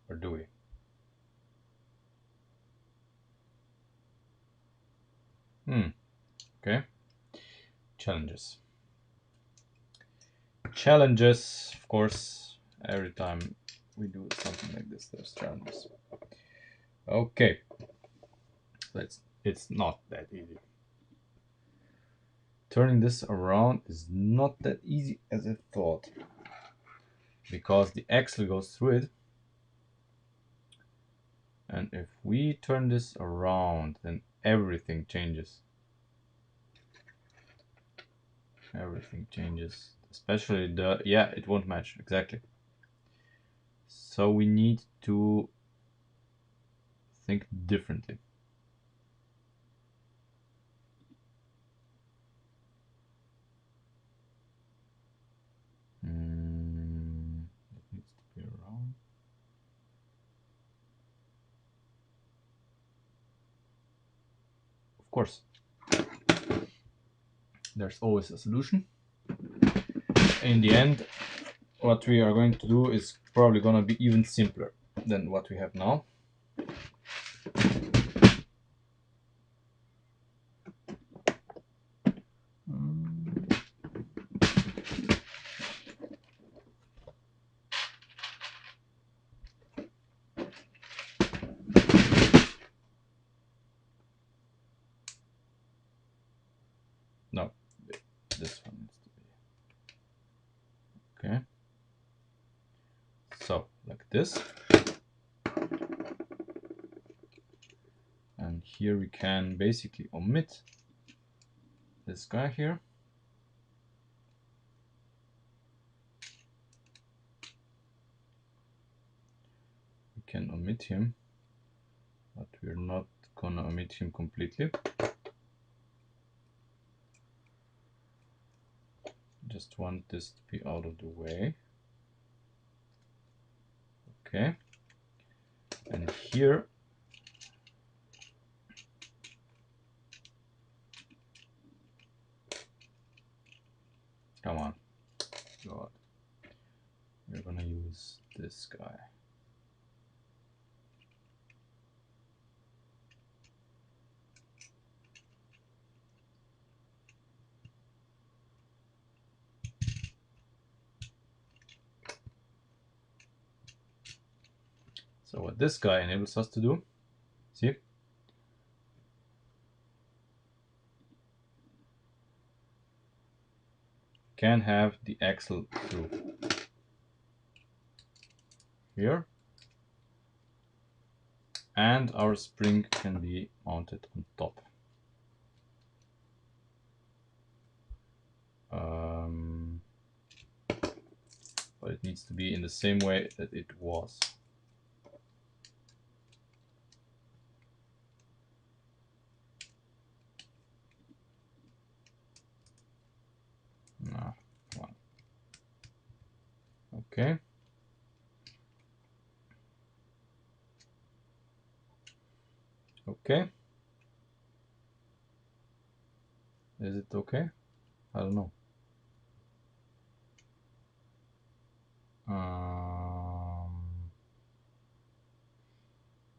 Or do we? Okay. Challenges. Challenges, of course, every time we do something like this, there's challenges. Okay. It's not that easy. Turning this around is not that easy as I thought, because the axle goes through it. And if we turn this around, then everything changes. Everything changes, especially yeah, it won't match exactly. So we need to think differently. It needs to be around. Of course, there's always a solution. In the end, what we are going to do is probably going to be even simpler than what we have now. No, this one needs to be. Okay. So, like this. And here we can basically omit this guy here. We can omit him, but we're not gonna omit him completely. Just want this to be out of the way. Okay. And here, come on, God, we're gonna use this guy. So what this guy enables us to do, see? Can have the axle through here, and our spring can be mounted on top. But it needs to be in the same way that it was. No, come on. Okay. Okay. Is it okay? I don't know.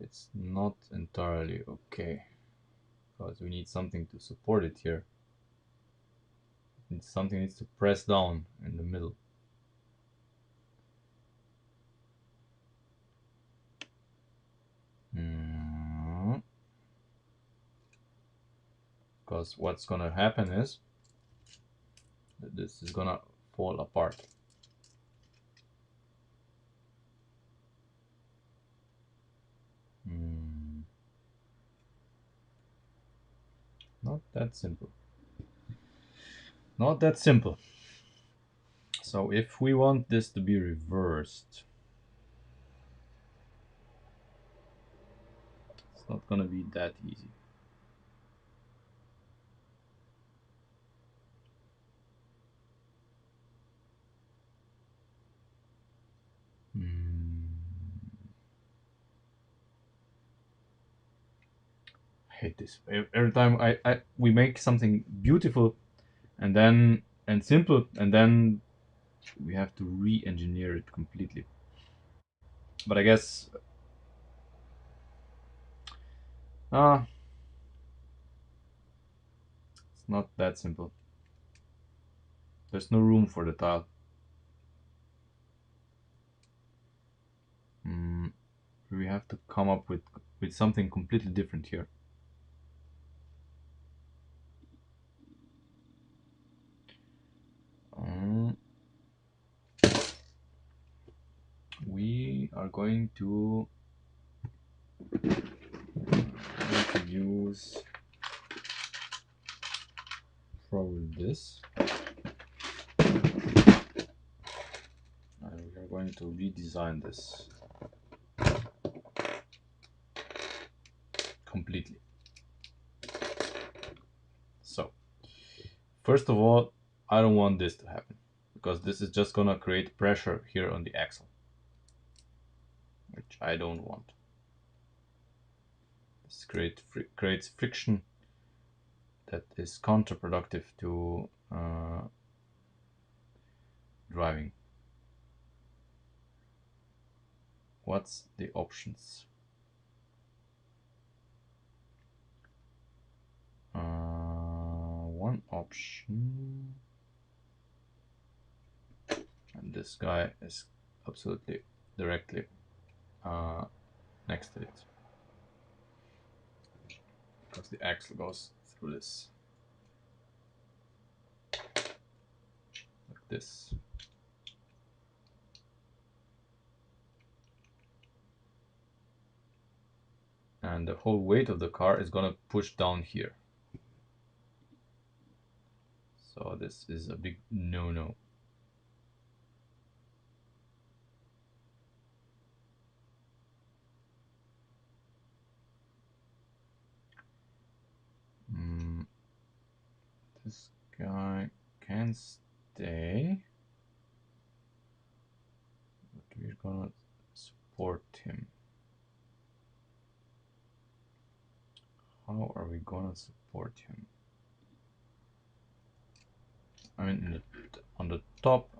It's not entirely okay, because we need something to support it here. Something needs to press down in the middle. Because what's gonna happen is that this is gonna fall apart. Not that simple. Not that simple. So if we want this to be reversed, it's not gonna be that easy. I hate this. Every time we make something beautiful and simple, and then we have to re-engineer it completely. But I guess it's not that simple. There's no room for the tile. We have to come up with something completely different here. We are going to use probably this, and we are going to redesign this completely. So first of all, I don't want this to happen, because this is just gonna create pressure here on the axle, which I don't want. This creates friction that is counterproductive to driving. What's the options? One option, and this guy is absolutely directly next to it, because the axle goes through this, like this. And the whole weight of the car is gonna push down here. So this is a big no-no. guy can stay, but we're gonna support him. How are we gonna support him? I mean, on the top,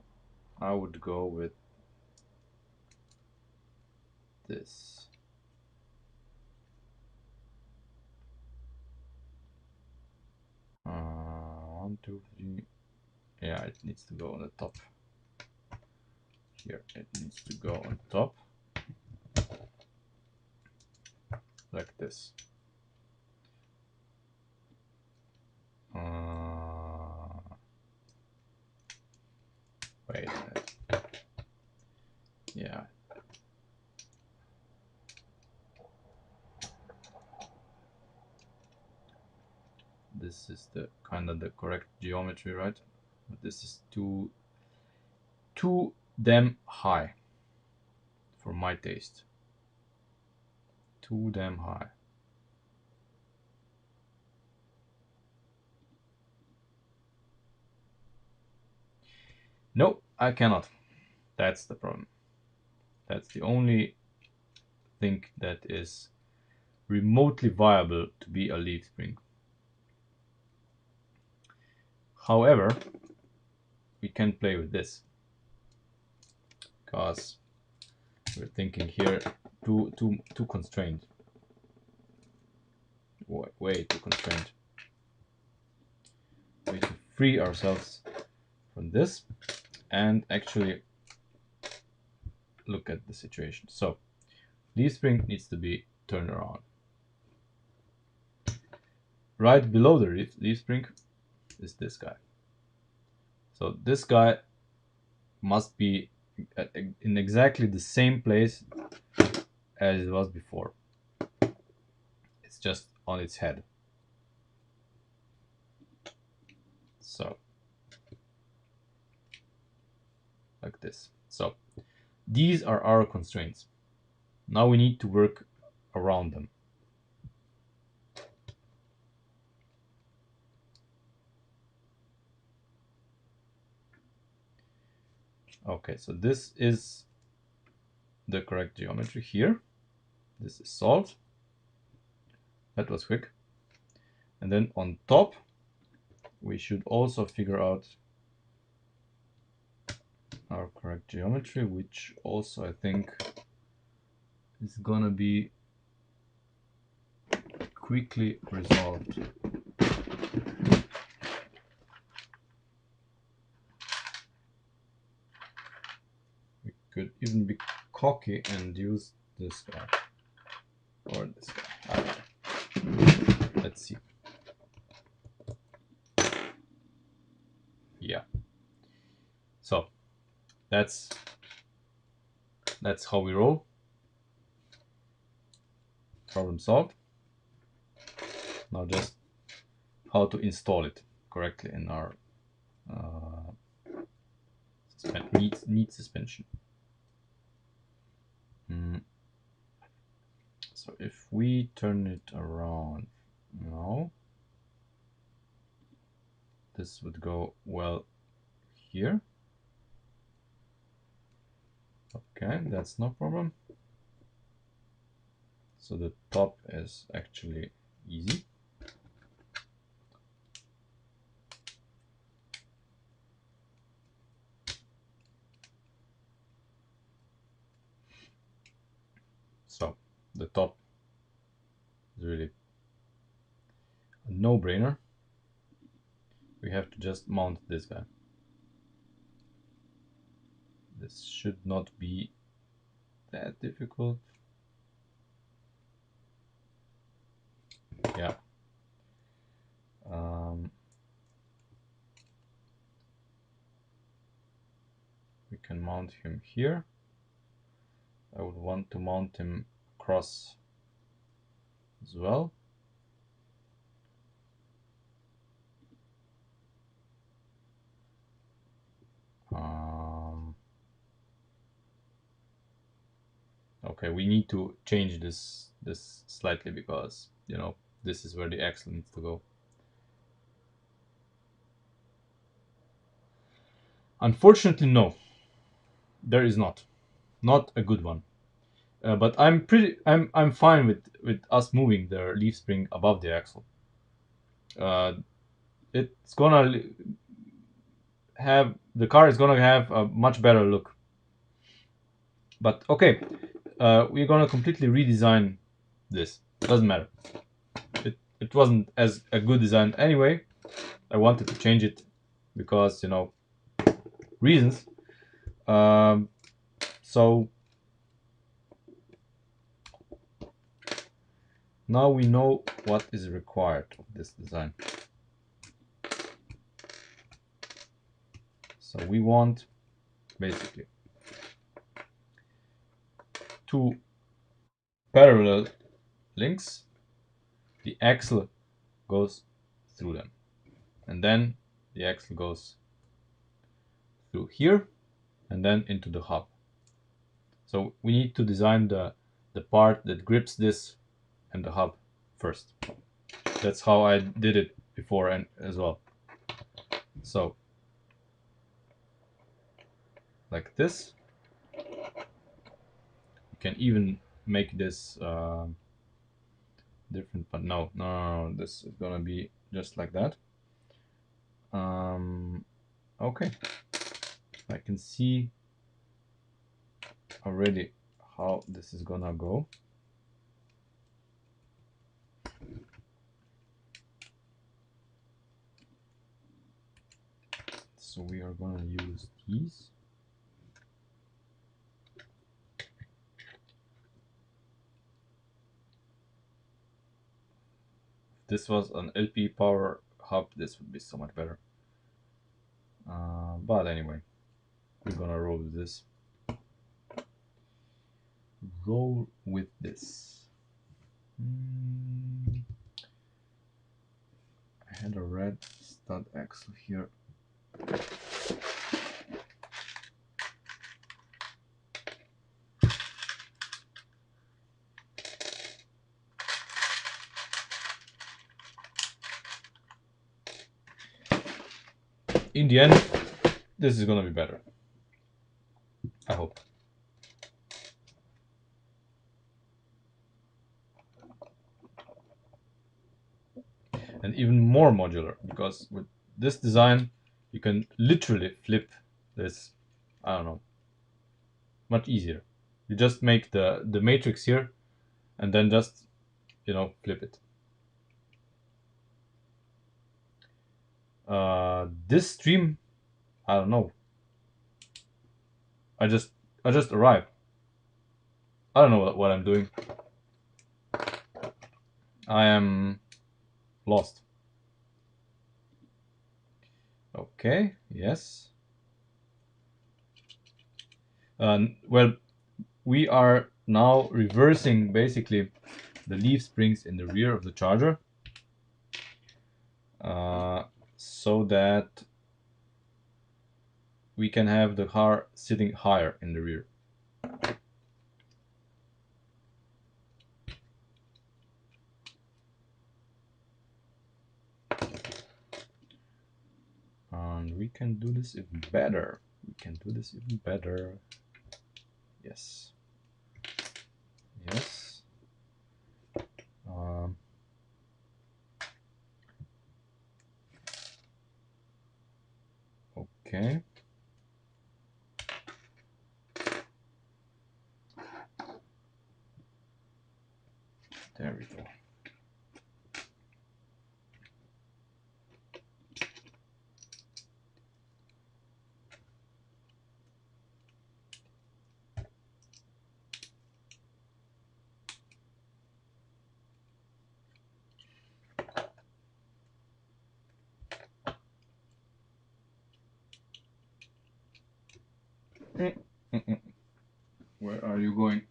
I would go with this. One, two, three. Yeah, it needs to go on the top. Here, it needs to go on top, like this. Wait a minute. Yeah. This is the kind of the correct geometry, right? But this is too damn high for my taste. Too damn high. No, I cannot. That's the problem. That's the only thing that is remotely viable to be a leaf spring. However, we can play with this because we're thinking here too constrained. Way too constrained. We need to free ourselves from this and actually look at the situation. So leaf spring needs to be turned around. Right below the leaf spring is this guy. So this guy must be in exactly the same place as it was before. It's just on its head. So like this. So these are our constraints. Now we need to work around them. Okay, so this is the correct geometry here. This is solved. That was quick. And then on top, we should also figure out our correct geometry, which also I think is gonna be quickly resolved. We could even be cocky and use this guy or this guy. I don't know. Let's see. Yeah. So that's how we roll. Problem solved. Now just how to install it correctly in our neat suspension. So if we turn it around now, this would go well here. Okay, that's no problem. So the top is actually easy. So the top is really a no-brainer. We have to just mount this guy. This should not be that difficult. Yeah. We can mount him here. I would want to mount him across as well. Okay, we need to change this slightly because, you know, this is where the axle needs to go. Unfortunately, no, there is not a good one. But I'm fine with us moving the leaf spring above the axle. Uh, it's gonna have the car is gonna have a much better look. But okay, we're gonna completely redesign this. Doesn't matter. It wasn't as a good design anyway. I wanted to change it because reasons. Um, so now we know what is required of this design. So we want basically two parallel links. The axle goes through them, and then the axle goes through here and then into the hub. So we need to design the part that grips this and the hub first. That's how I did it before and as well. So like this. You can even make this different, but no, this is gonna be just like that. Okay, I can see already how this is gonna go. So we are gonna use these. If this was an LP power hub, this would be so much better. But anyway, we're gonna roll with this. Roll with this. I had a red stud axle here. In the end, this is gonna be better. I hope. And even more modular, because with this design you can literally flip this, I don't know, much easier. You just make the matrix here and then just flip it. This stream, I don't know, I just arrived. I don't know what I'm doing. I am lost. Okay, yes. Well, we are now reversing basically the leaf springs in the rear of the charger, so that we can have the car sitting higher in the rear. And we can do this even better. Yes. Yes. Okay. There we go. Where are you going?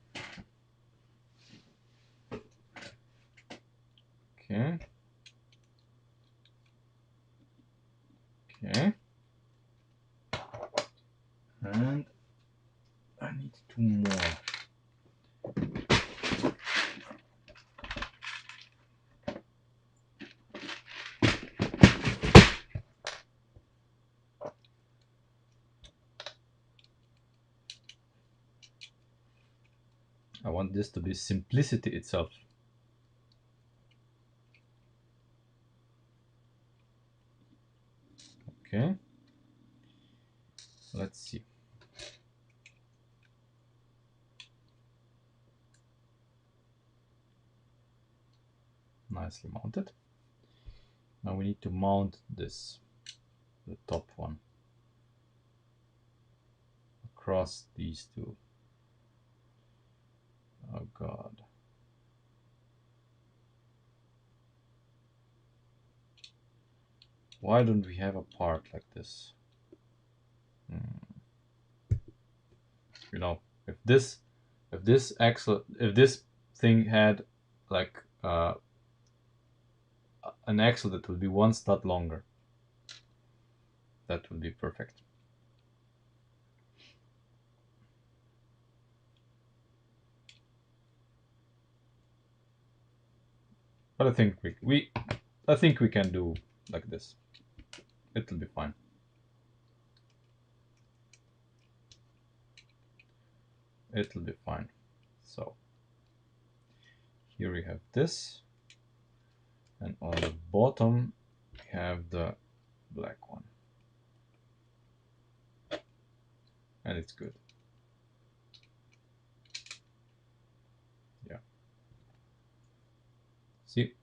Okay. Okay. And I need two more. want this to be simplicity itself. Okay. Let's see. Nicely mounted. Now we need to mount this, the top one, across these two. Oh God. Why don't we have a part like this? You know, if this axle, if this thing had like an axle that would be one stud longer, that would be perfect. But I think we can do like this. It'll be fine. It'll be fine. So here we have this, and on the bottom we have the black one, and it's good. Yeah. See?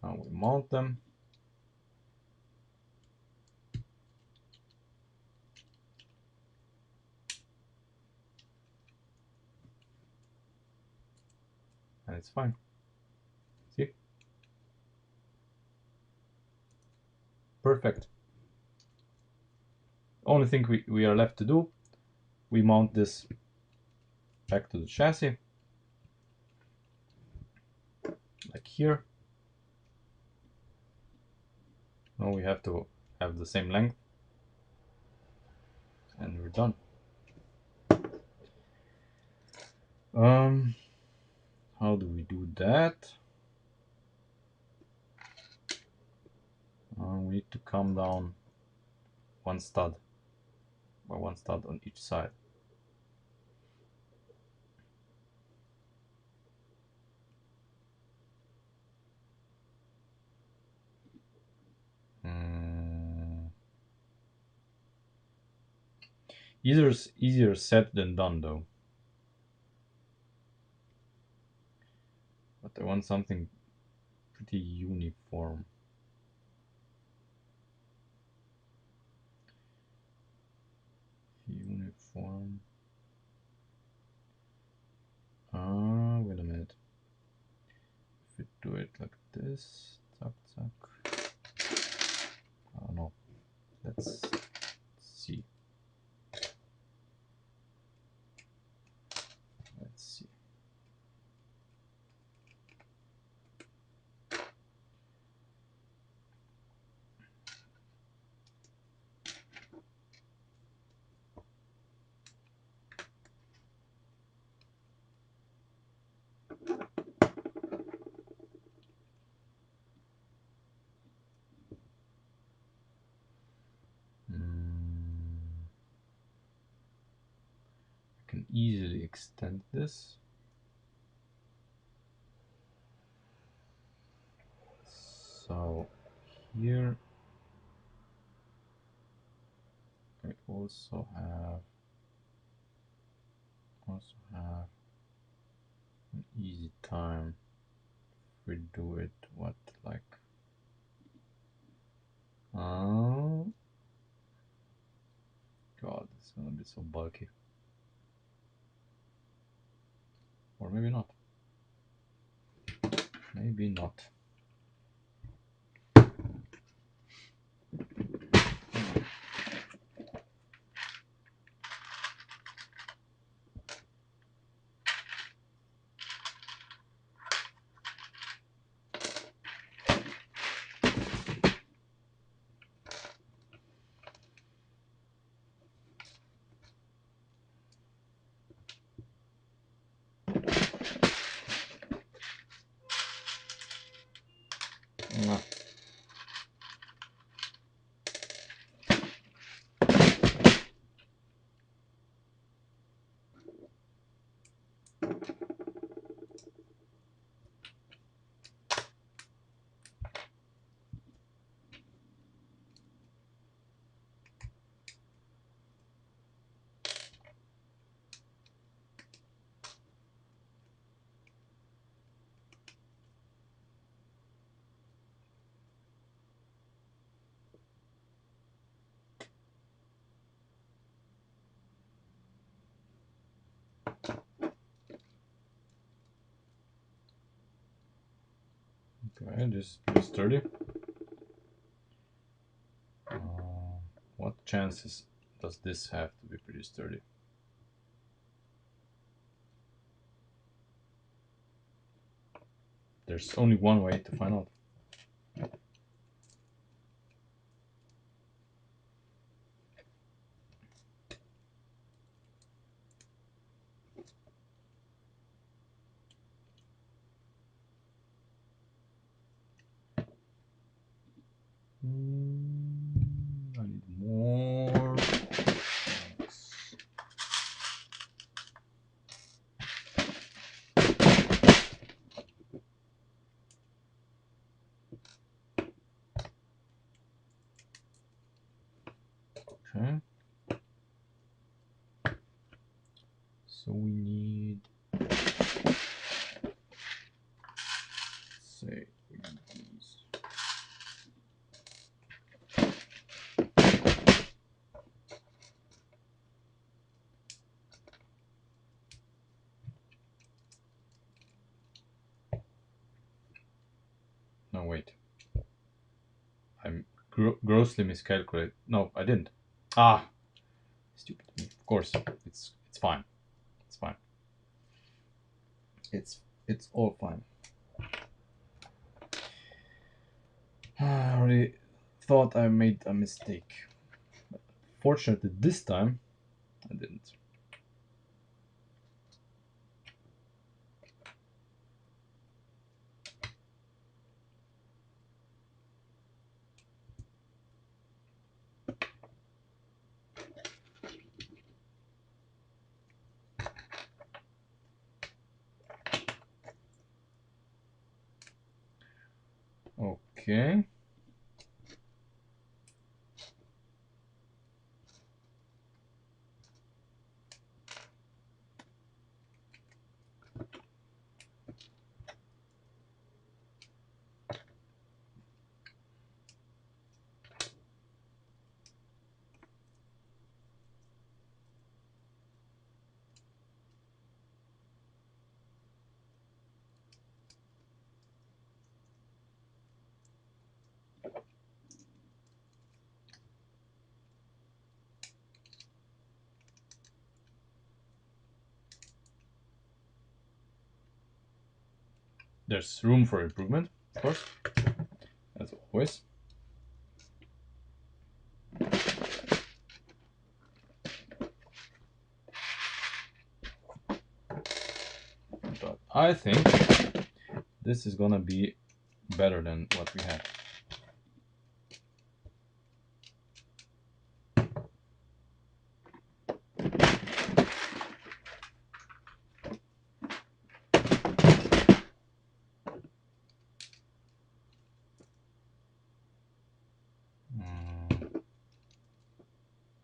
Now we mount them. And it's fine. See? Perfect. Only thing we are left to do, we mount this back to the chassis, like here. Now we have to have the same length, and we're done. How do we do that? We need to come down one stud by one stud on each side. Easier said than done though. But I want something pretty uniform. Uniform. Wait a minute. If we do it like this, zack, zack. I don't know. Let's see. Let's see. I can easily extend this. So here I also have an easy time if we do it what like God, it's gonna be so bulky. Or maybe not. Maybe not. No. Okay, this is pretty sturdy. What chances does this have to be pretty sturdy? There's only one way to find out. I need more. Okay. So we need, say, we need these. No, wait. I'm grossly miscalculated. No, I didn't. Ah, stupid me. Of course, it's fine. It's fine. It's all fine. I already thought I made a mistake. But fortunately, this time I didn't. Okay. There's room for improvement, of course, as always. But I think this is gonna be better than what we had.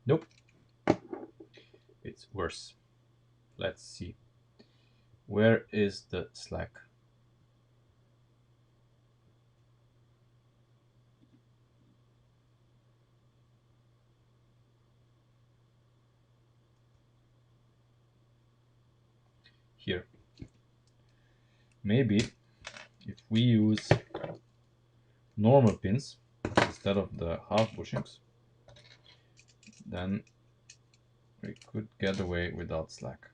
Nope. It's worse. Let's see. Where is the slack? Here. Maybe if we use normal pins instead of the half bushings, then we could get away without slack.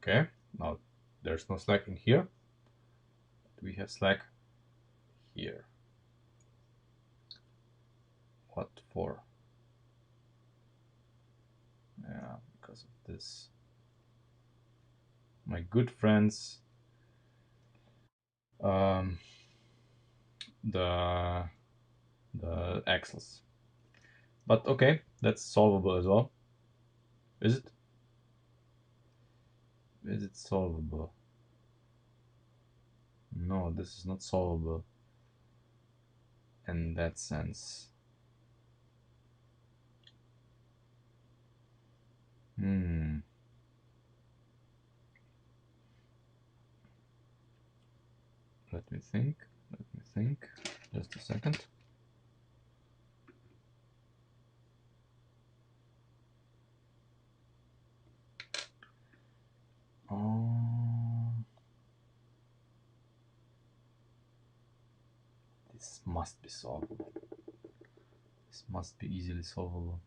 Okay, now there's no slack in here. We have slack here. What for? Yeah, because of this. My good friends, um, the axles. But okay, that's solvable as well. Is it? Is it solvable? No, this is not solvable in that sense. Let me think. Just a second. This must be solvable. This must be easily solvable.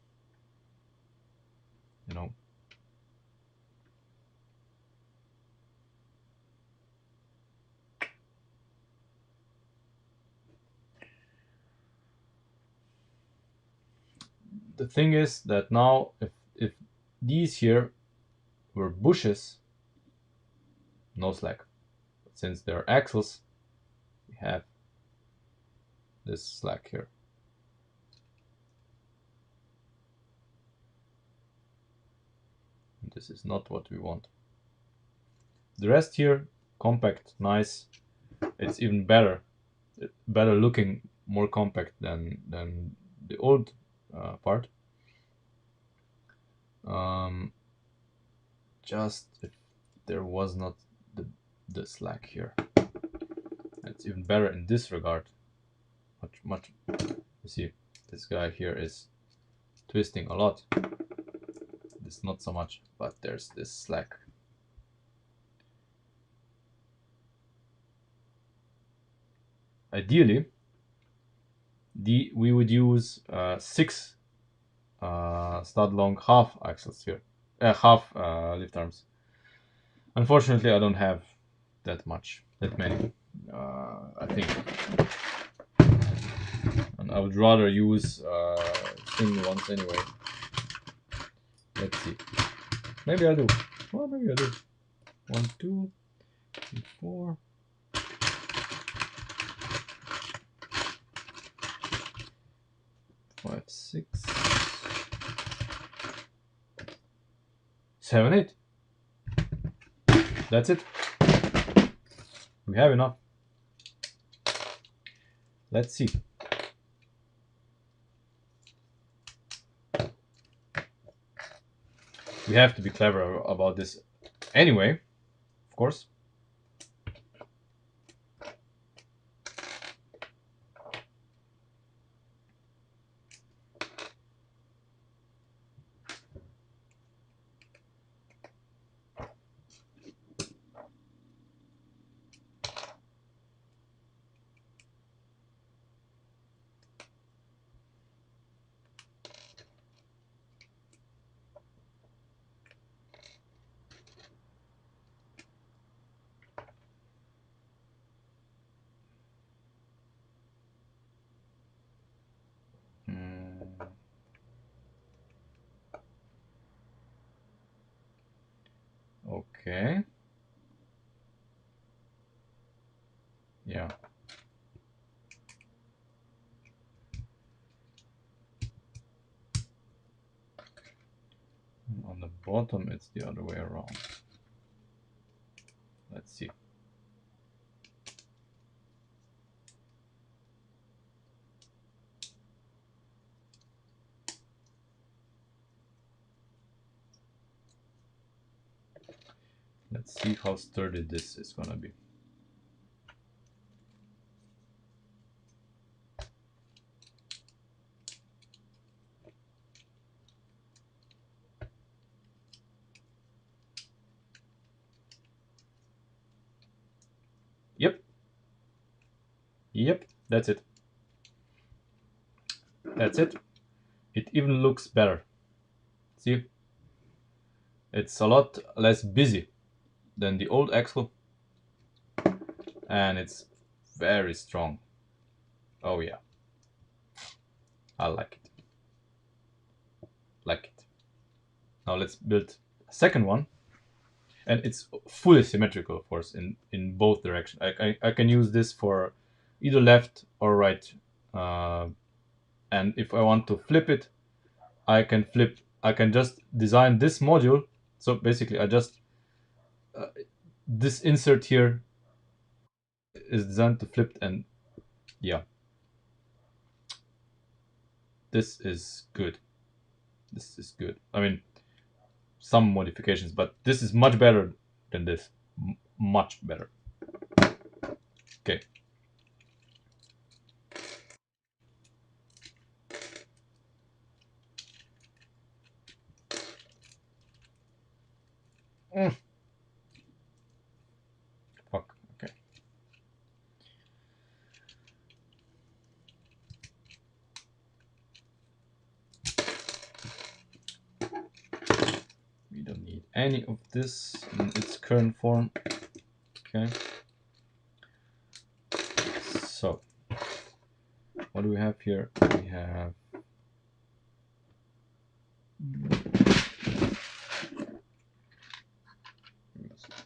You know. The thing is that now if these here were bushes, no slack. But since they're axles, we have this slack here. And this is not what we want. The rest here, compact, nice. It's even better looking, more compact than the old part. Just if there was not the slack here, it's even better in this regard. Much. You see, this guy here is twisting a lot. This not so much, but there's this slack. Ideally, we would use 6 stud long half axles here, half lift arms. Unfortunately, I don't have that many. I think, and I would rather use single ones anyway. Let's see. Maybe I do. Well, maybe I do. 1, 2, 3, 4. 5, 6, 7, 8. That's it. We have enough. Let's see. We have to be clever about this anyway, of course. Okay. Yeah. On the bottom, it's the other way around. Let's see. Let's see how sturdy this is gonna be. Yep, that's it. It even looks better. See? It's a lot less busy than the old axle, and it's very strong. Oh yeah, I like it. Now let's build a second one, and it's fully symmetrical, of course, in both directions. I can use this for either left or right, and if I want to flip it, I can just design this module. So basically, I just this insert here is designed to flip, and yeah, this is good. This is good. I mean, some modifications, but this is much better than this. Much better. Okay. Fuck. Okay. We don't need any of this in its current form. Okay. So, what do we have here? We have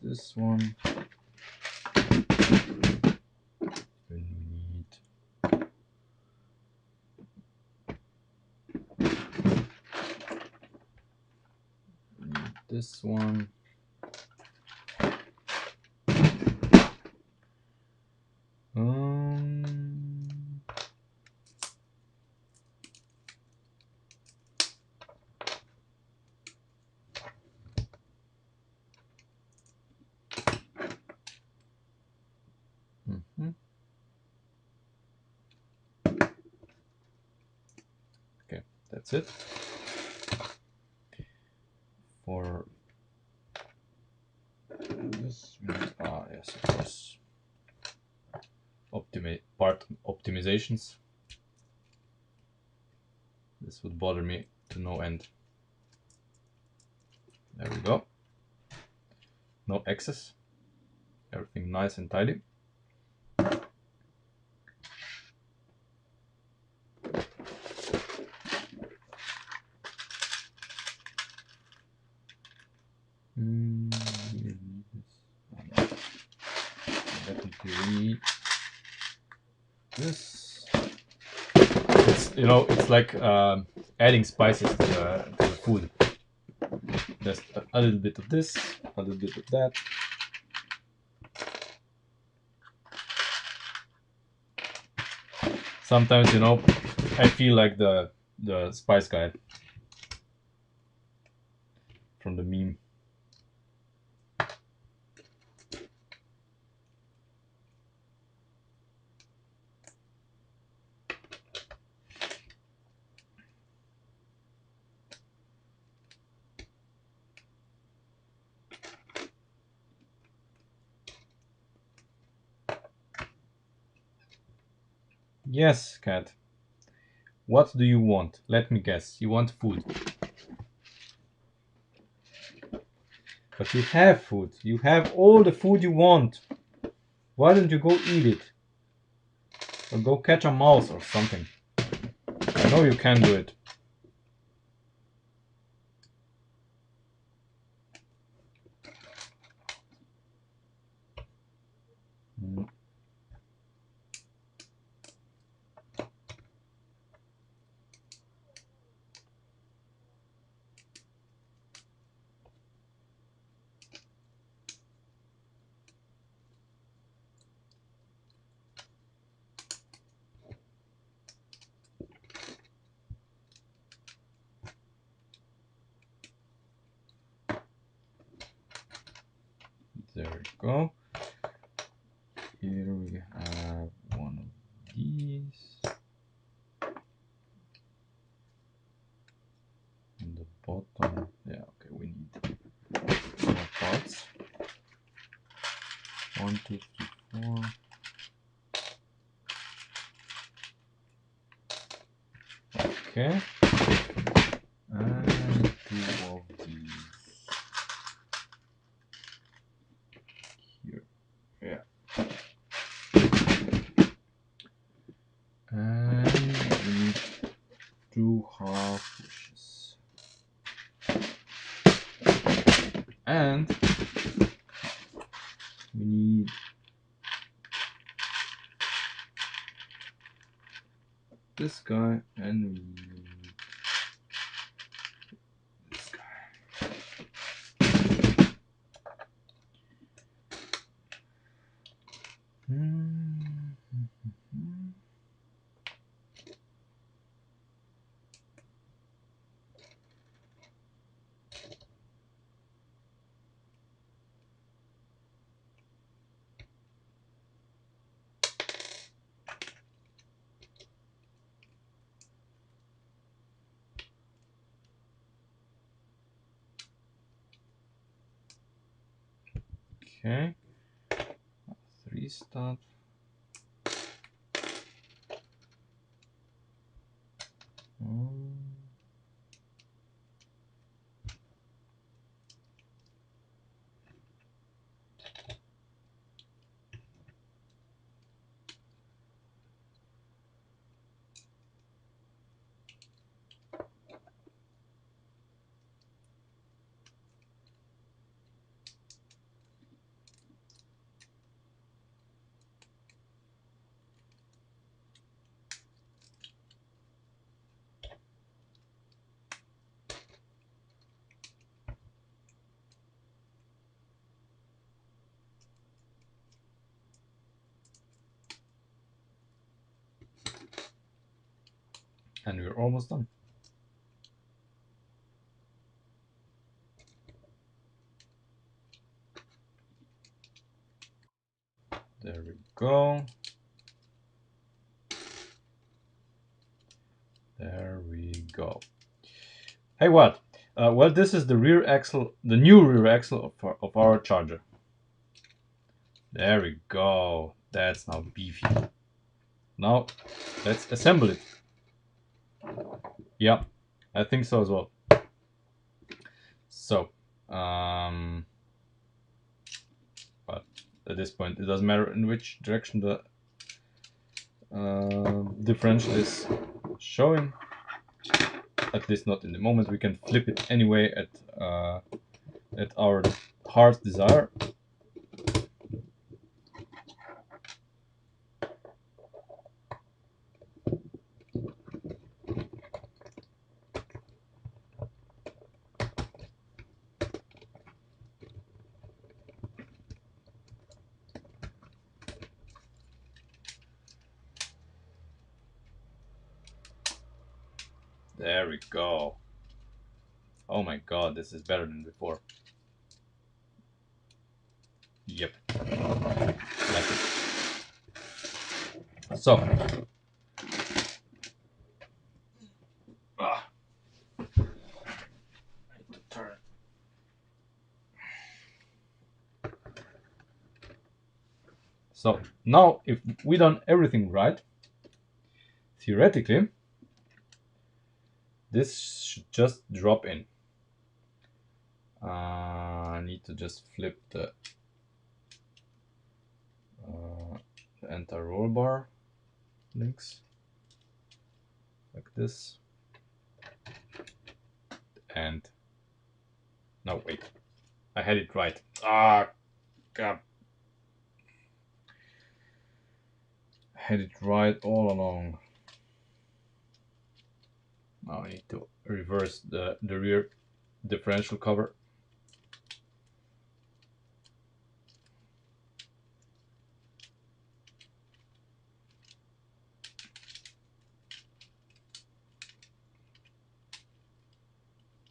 this one. We need this one. Okay, that's it. For this, yes, of course. Part optimizations. This would bother me to no end. There we go. No excess. Everything nice and tidy. Definitely this. It's like adding spices to the food. Just a little bit of this, a little bit of that. Sometimes, I feel like the spice guy from the meme. Yes, cat. What do you want? Let me guess. You want food. But you have food. You have all the food you want. Why don't you go eat it? Or go catch a mouse or something. I know you can do it. There we go. Here we have one of these. On the bottom. Yeah, okay, we need more parts. 1, 2, 3, 4. Okay. And 2 of these. Here. Yeah. And we need 2 half wishes. And we need this guy, and we need this guy. Okay. 3 start. And we're almost done. There we go. There we go. Hey, what? Well, this is the rear axle, the new rear axle of our Charger. There we go. That's now beefy. Now, let's assemble it. Yeah, I think so as well. So, but at this point, it doesn't matter in which direction the differential is showing. At least not in the moment. We can flip it anyway at our heart's desire. There we go. Oh my god, this is better than before. Yep. Like it. So. I need to turn it. So, now if we done everything right, theoretically, this should just drop in. I need to just flip the anti-roll bar links like this. And no, wait, I had it right. Ah, God. I had it right all along. Now I need to reverse the rear differential cover.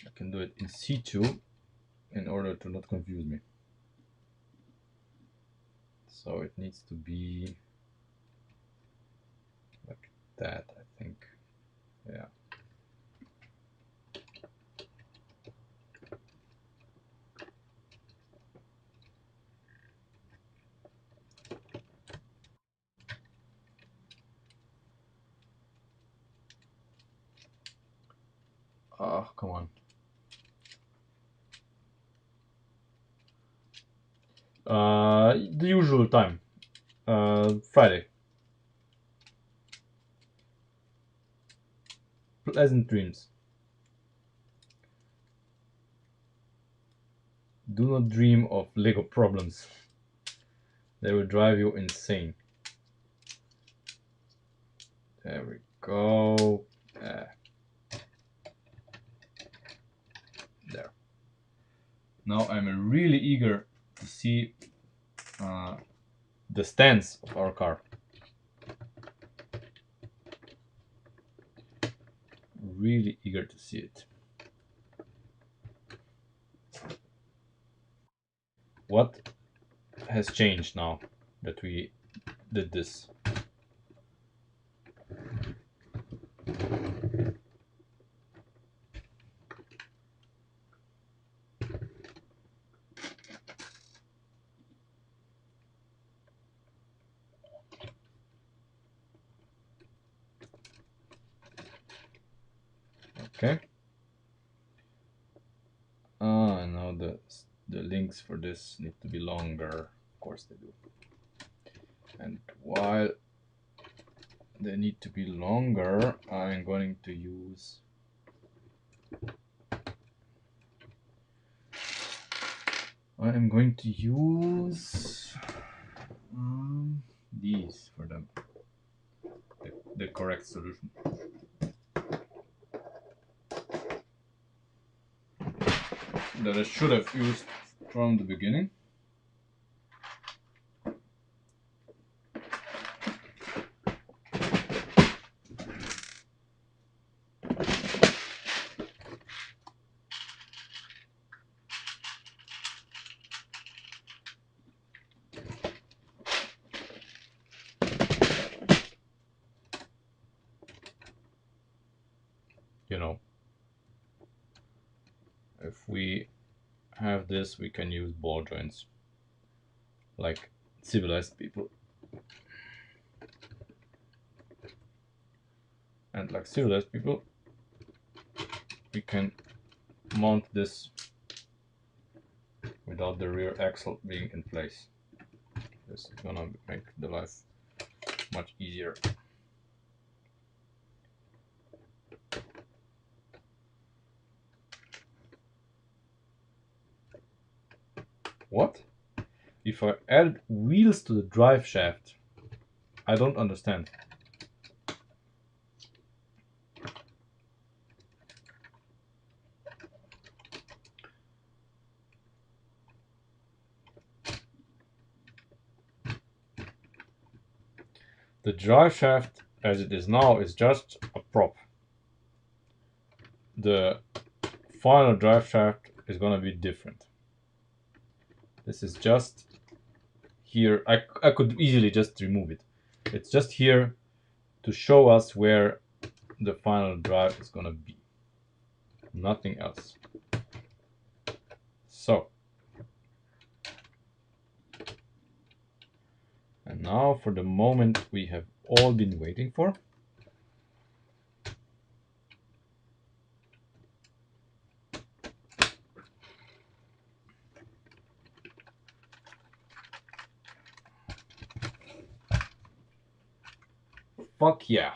I can do it in C2 in order to not confuse me. So it needs to be like that, I think. Yeah. Oh, come on. The usual time. Friday. Pleasant dreams. Do not dream of Lego problems. They will drive you insane. There we go. There. Now I'm really eager to see the stance of our car. Really eager to see it. What has changed now that we did this? Okay. Ah, now the links for this need to be longer. Of course they do. And while they need to be longer, I'm going to use these for them. The correct solution. That I should have used from the beginning. You know, if we have this, we can use ball joints like civilized people. And like civilized people, we can mount this without the rear axle being in place. This is gonna make the life much easier. What? If I add wheels to the drive shaft, I don't understand. The drive shaft as it is now is just a prop. The final drive shaft is gonna be different. This is just here. I could easily just remove it. It's just here to show us where the final drive is gonna be. Nothing else. So, and now for the moment we have all been waiting for. Fuck yeah.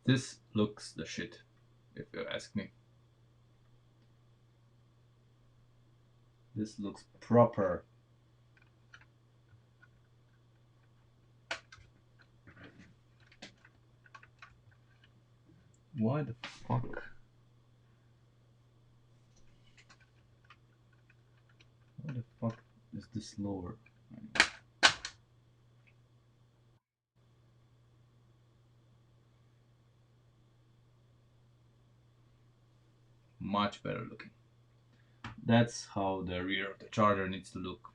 This looks the shit, if you ask me. This looks proper. Why the fuck? Why the fuck is this lower? Much better looking. That's how the rear of the Charger needs to look.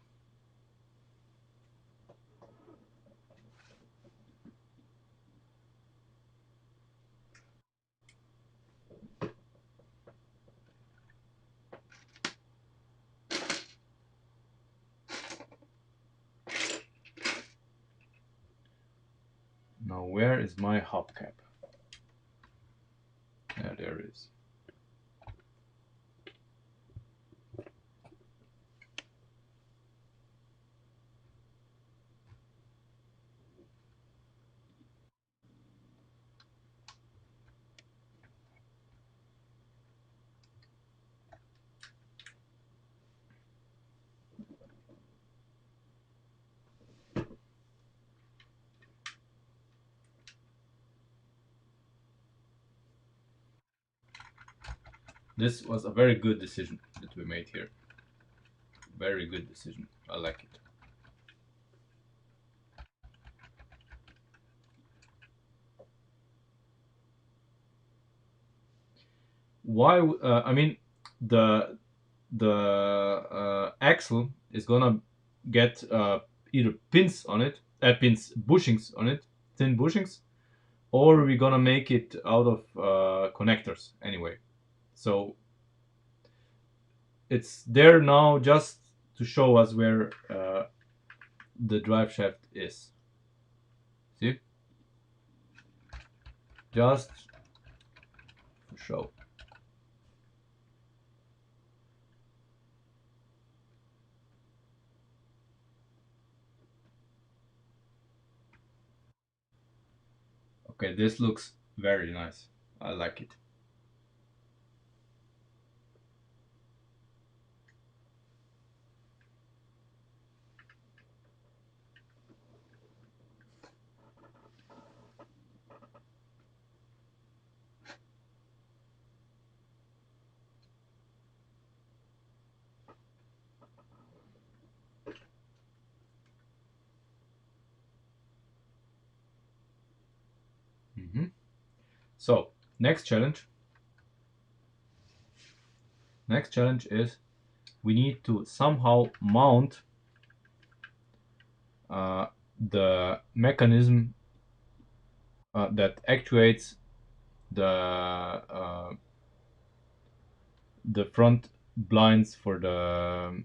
Now where is my hubcap? Yeah, there it is. This was a very good decision that we made here. Very good decision. I like it. Why? I mean, the the axle is gonna get either pins on it, pins bushings on it, thin bushings, or we're gonna make it out of connectors anyway. So it's there now just to show us where the drive shaft is. See? Just to show. Okay, this looks very nice. I like it. Mm-hmm. So next challenge. Next challenge is we need to somehow mount uh, the mechanism that actuates the front blinds for the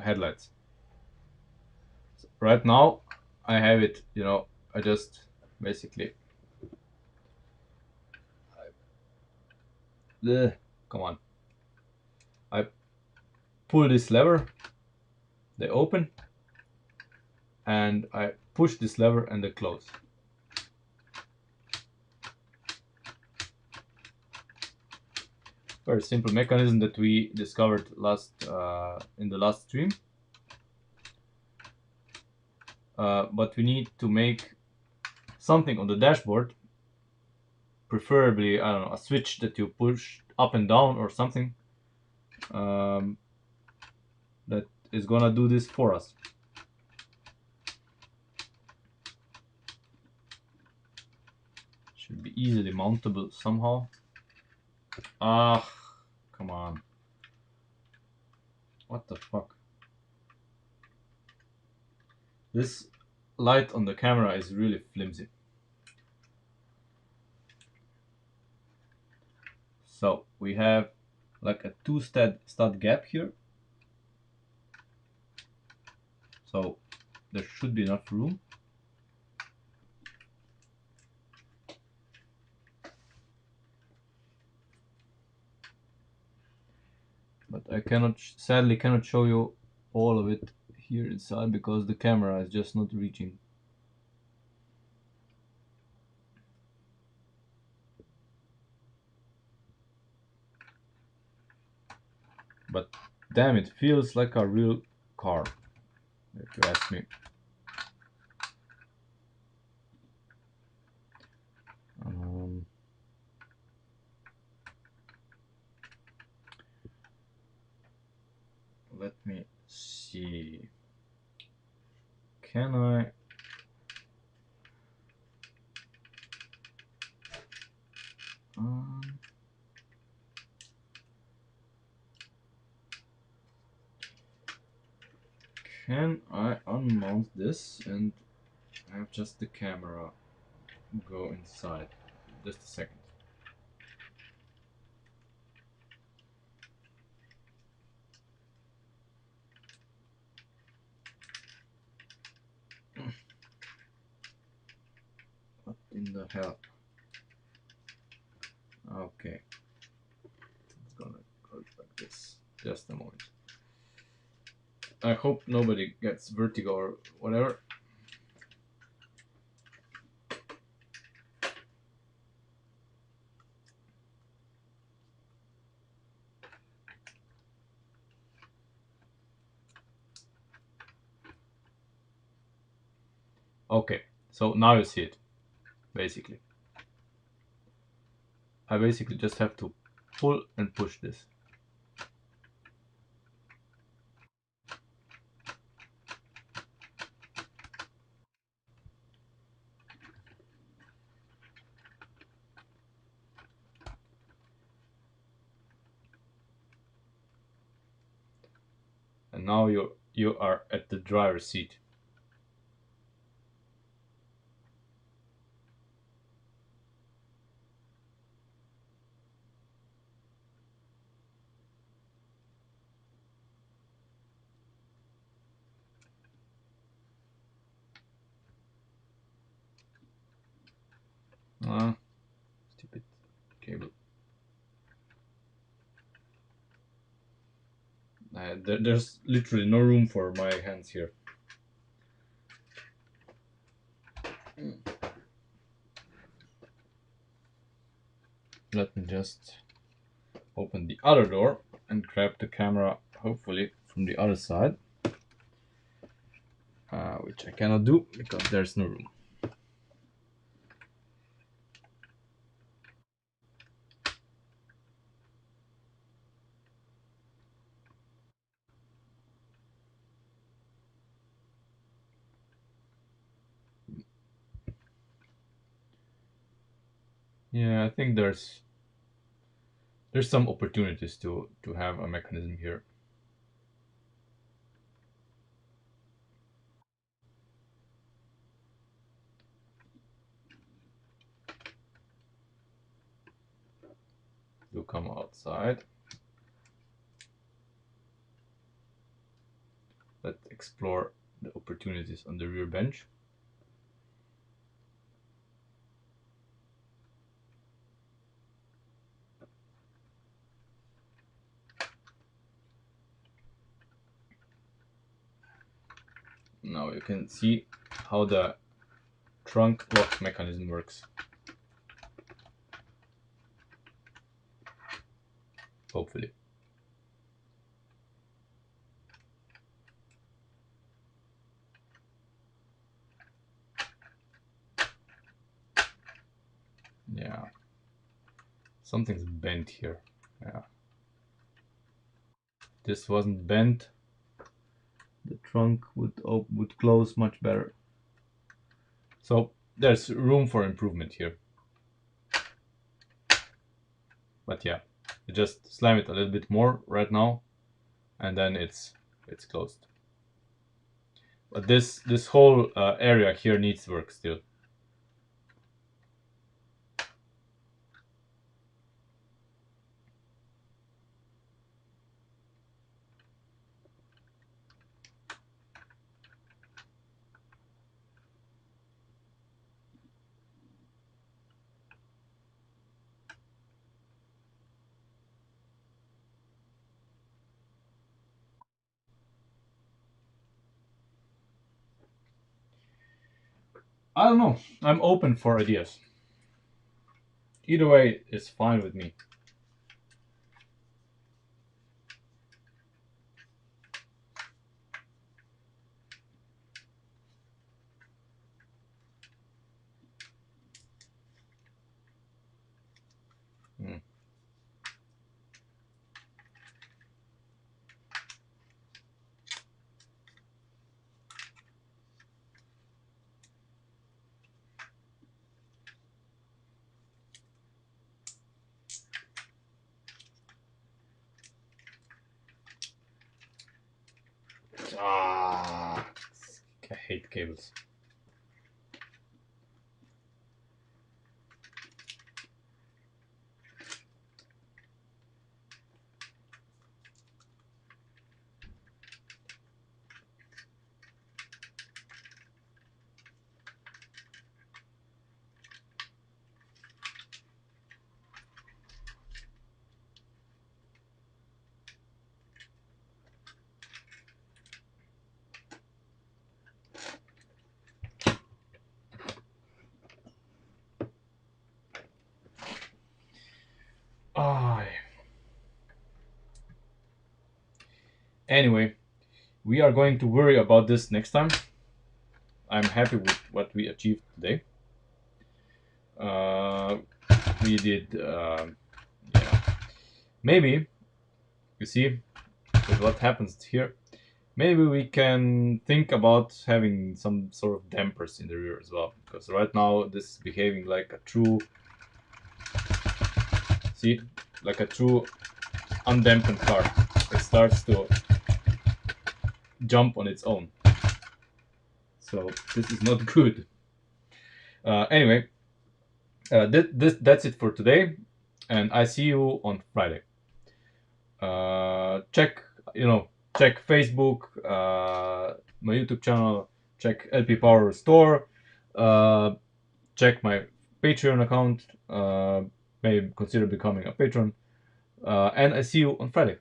headlights. So right now, I have it. I just basically. Ugh, come on. I pull this lever, they open, and I push this lever and they close. Very simple mechanism that we discovered in the last stream. But we need to make something on the dashboard, preferably, I don't know, a switch that you push up and down or something that is gonna do this for us. Should be easily mountable somehow. Ah, come on. What the fuck? This light on the camera is really flimsy. So we have like a two stud gap here. So there should be enough room. But I sadly cannot show you all of it here inside because the camera is just not reaching. But damn, it feels like a real car, if you ask me. Let me see. Can I? Can I unmount this and have just the camera go inside? Just a second. What in the hell? Okay. It's gonna go like this. Just a moment. I hope nobody gets vertigo or whatever. Okay, so now you see it, basically. I basically just have to pull and push this. now you are at the driver's seat. Stupid cable. There's literally no room for my hands here. Let me just open the other door and grab the camera, hopefully from the other side, which I cannot do because there's no room. Yeah, I think there's some opportunities to have a mechanism here. To come outside. Let's explore the opportunities on the rear bench. Now you can see how the trunk lock mechanism works. Hopefully. Yeah. Something's bent here. Yeah. This wasn't bent. The trunk would close much better. So there's room for improvement here. But yeah, you just slam it a little bit more right now, and then it's closed. But this whole area here needs work still. I don't know. I'm open for ideas. Either way is fine with me. Mm. Ah, I hate cables. Ah. Anyway, we are going to worry about this next time. I'm happy with what we achieved today. We did, yeah. Maybe, you see, with what happens here, maybe we can think about having some sort of dampers in the rear as well. Because right now this is behaving like a true, see, like a true undampened car. It starts to jump on its own. So this is not good. Anyway, that's it for today, and I see you on Friday. Check, check Facebook, my YouTube channel, check LP Power Store, uh, check my Patreon account. Maybe consider becoming a patron. And I see you on Friday.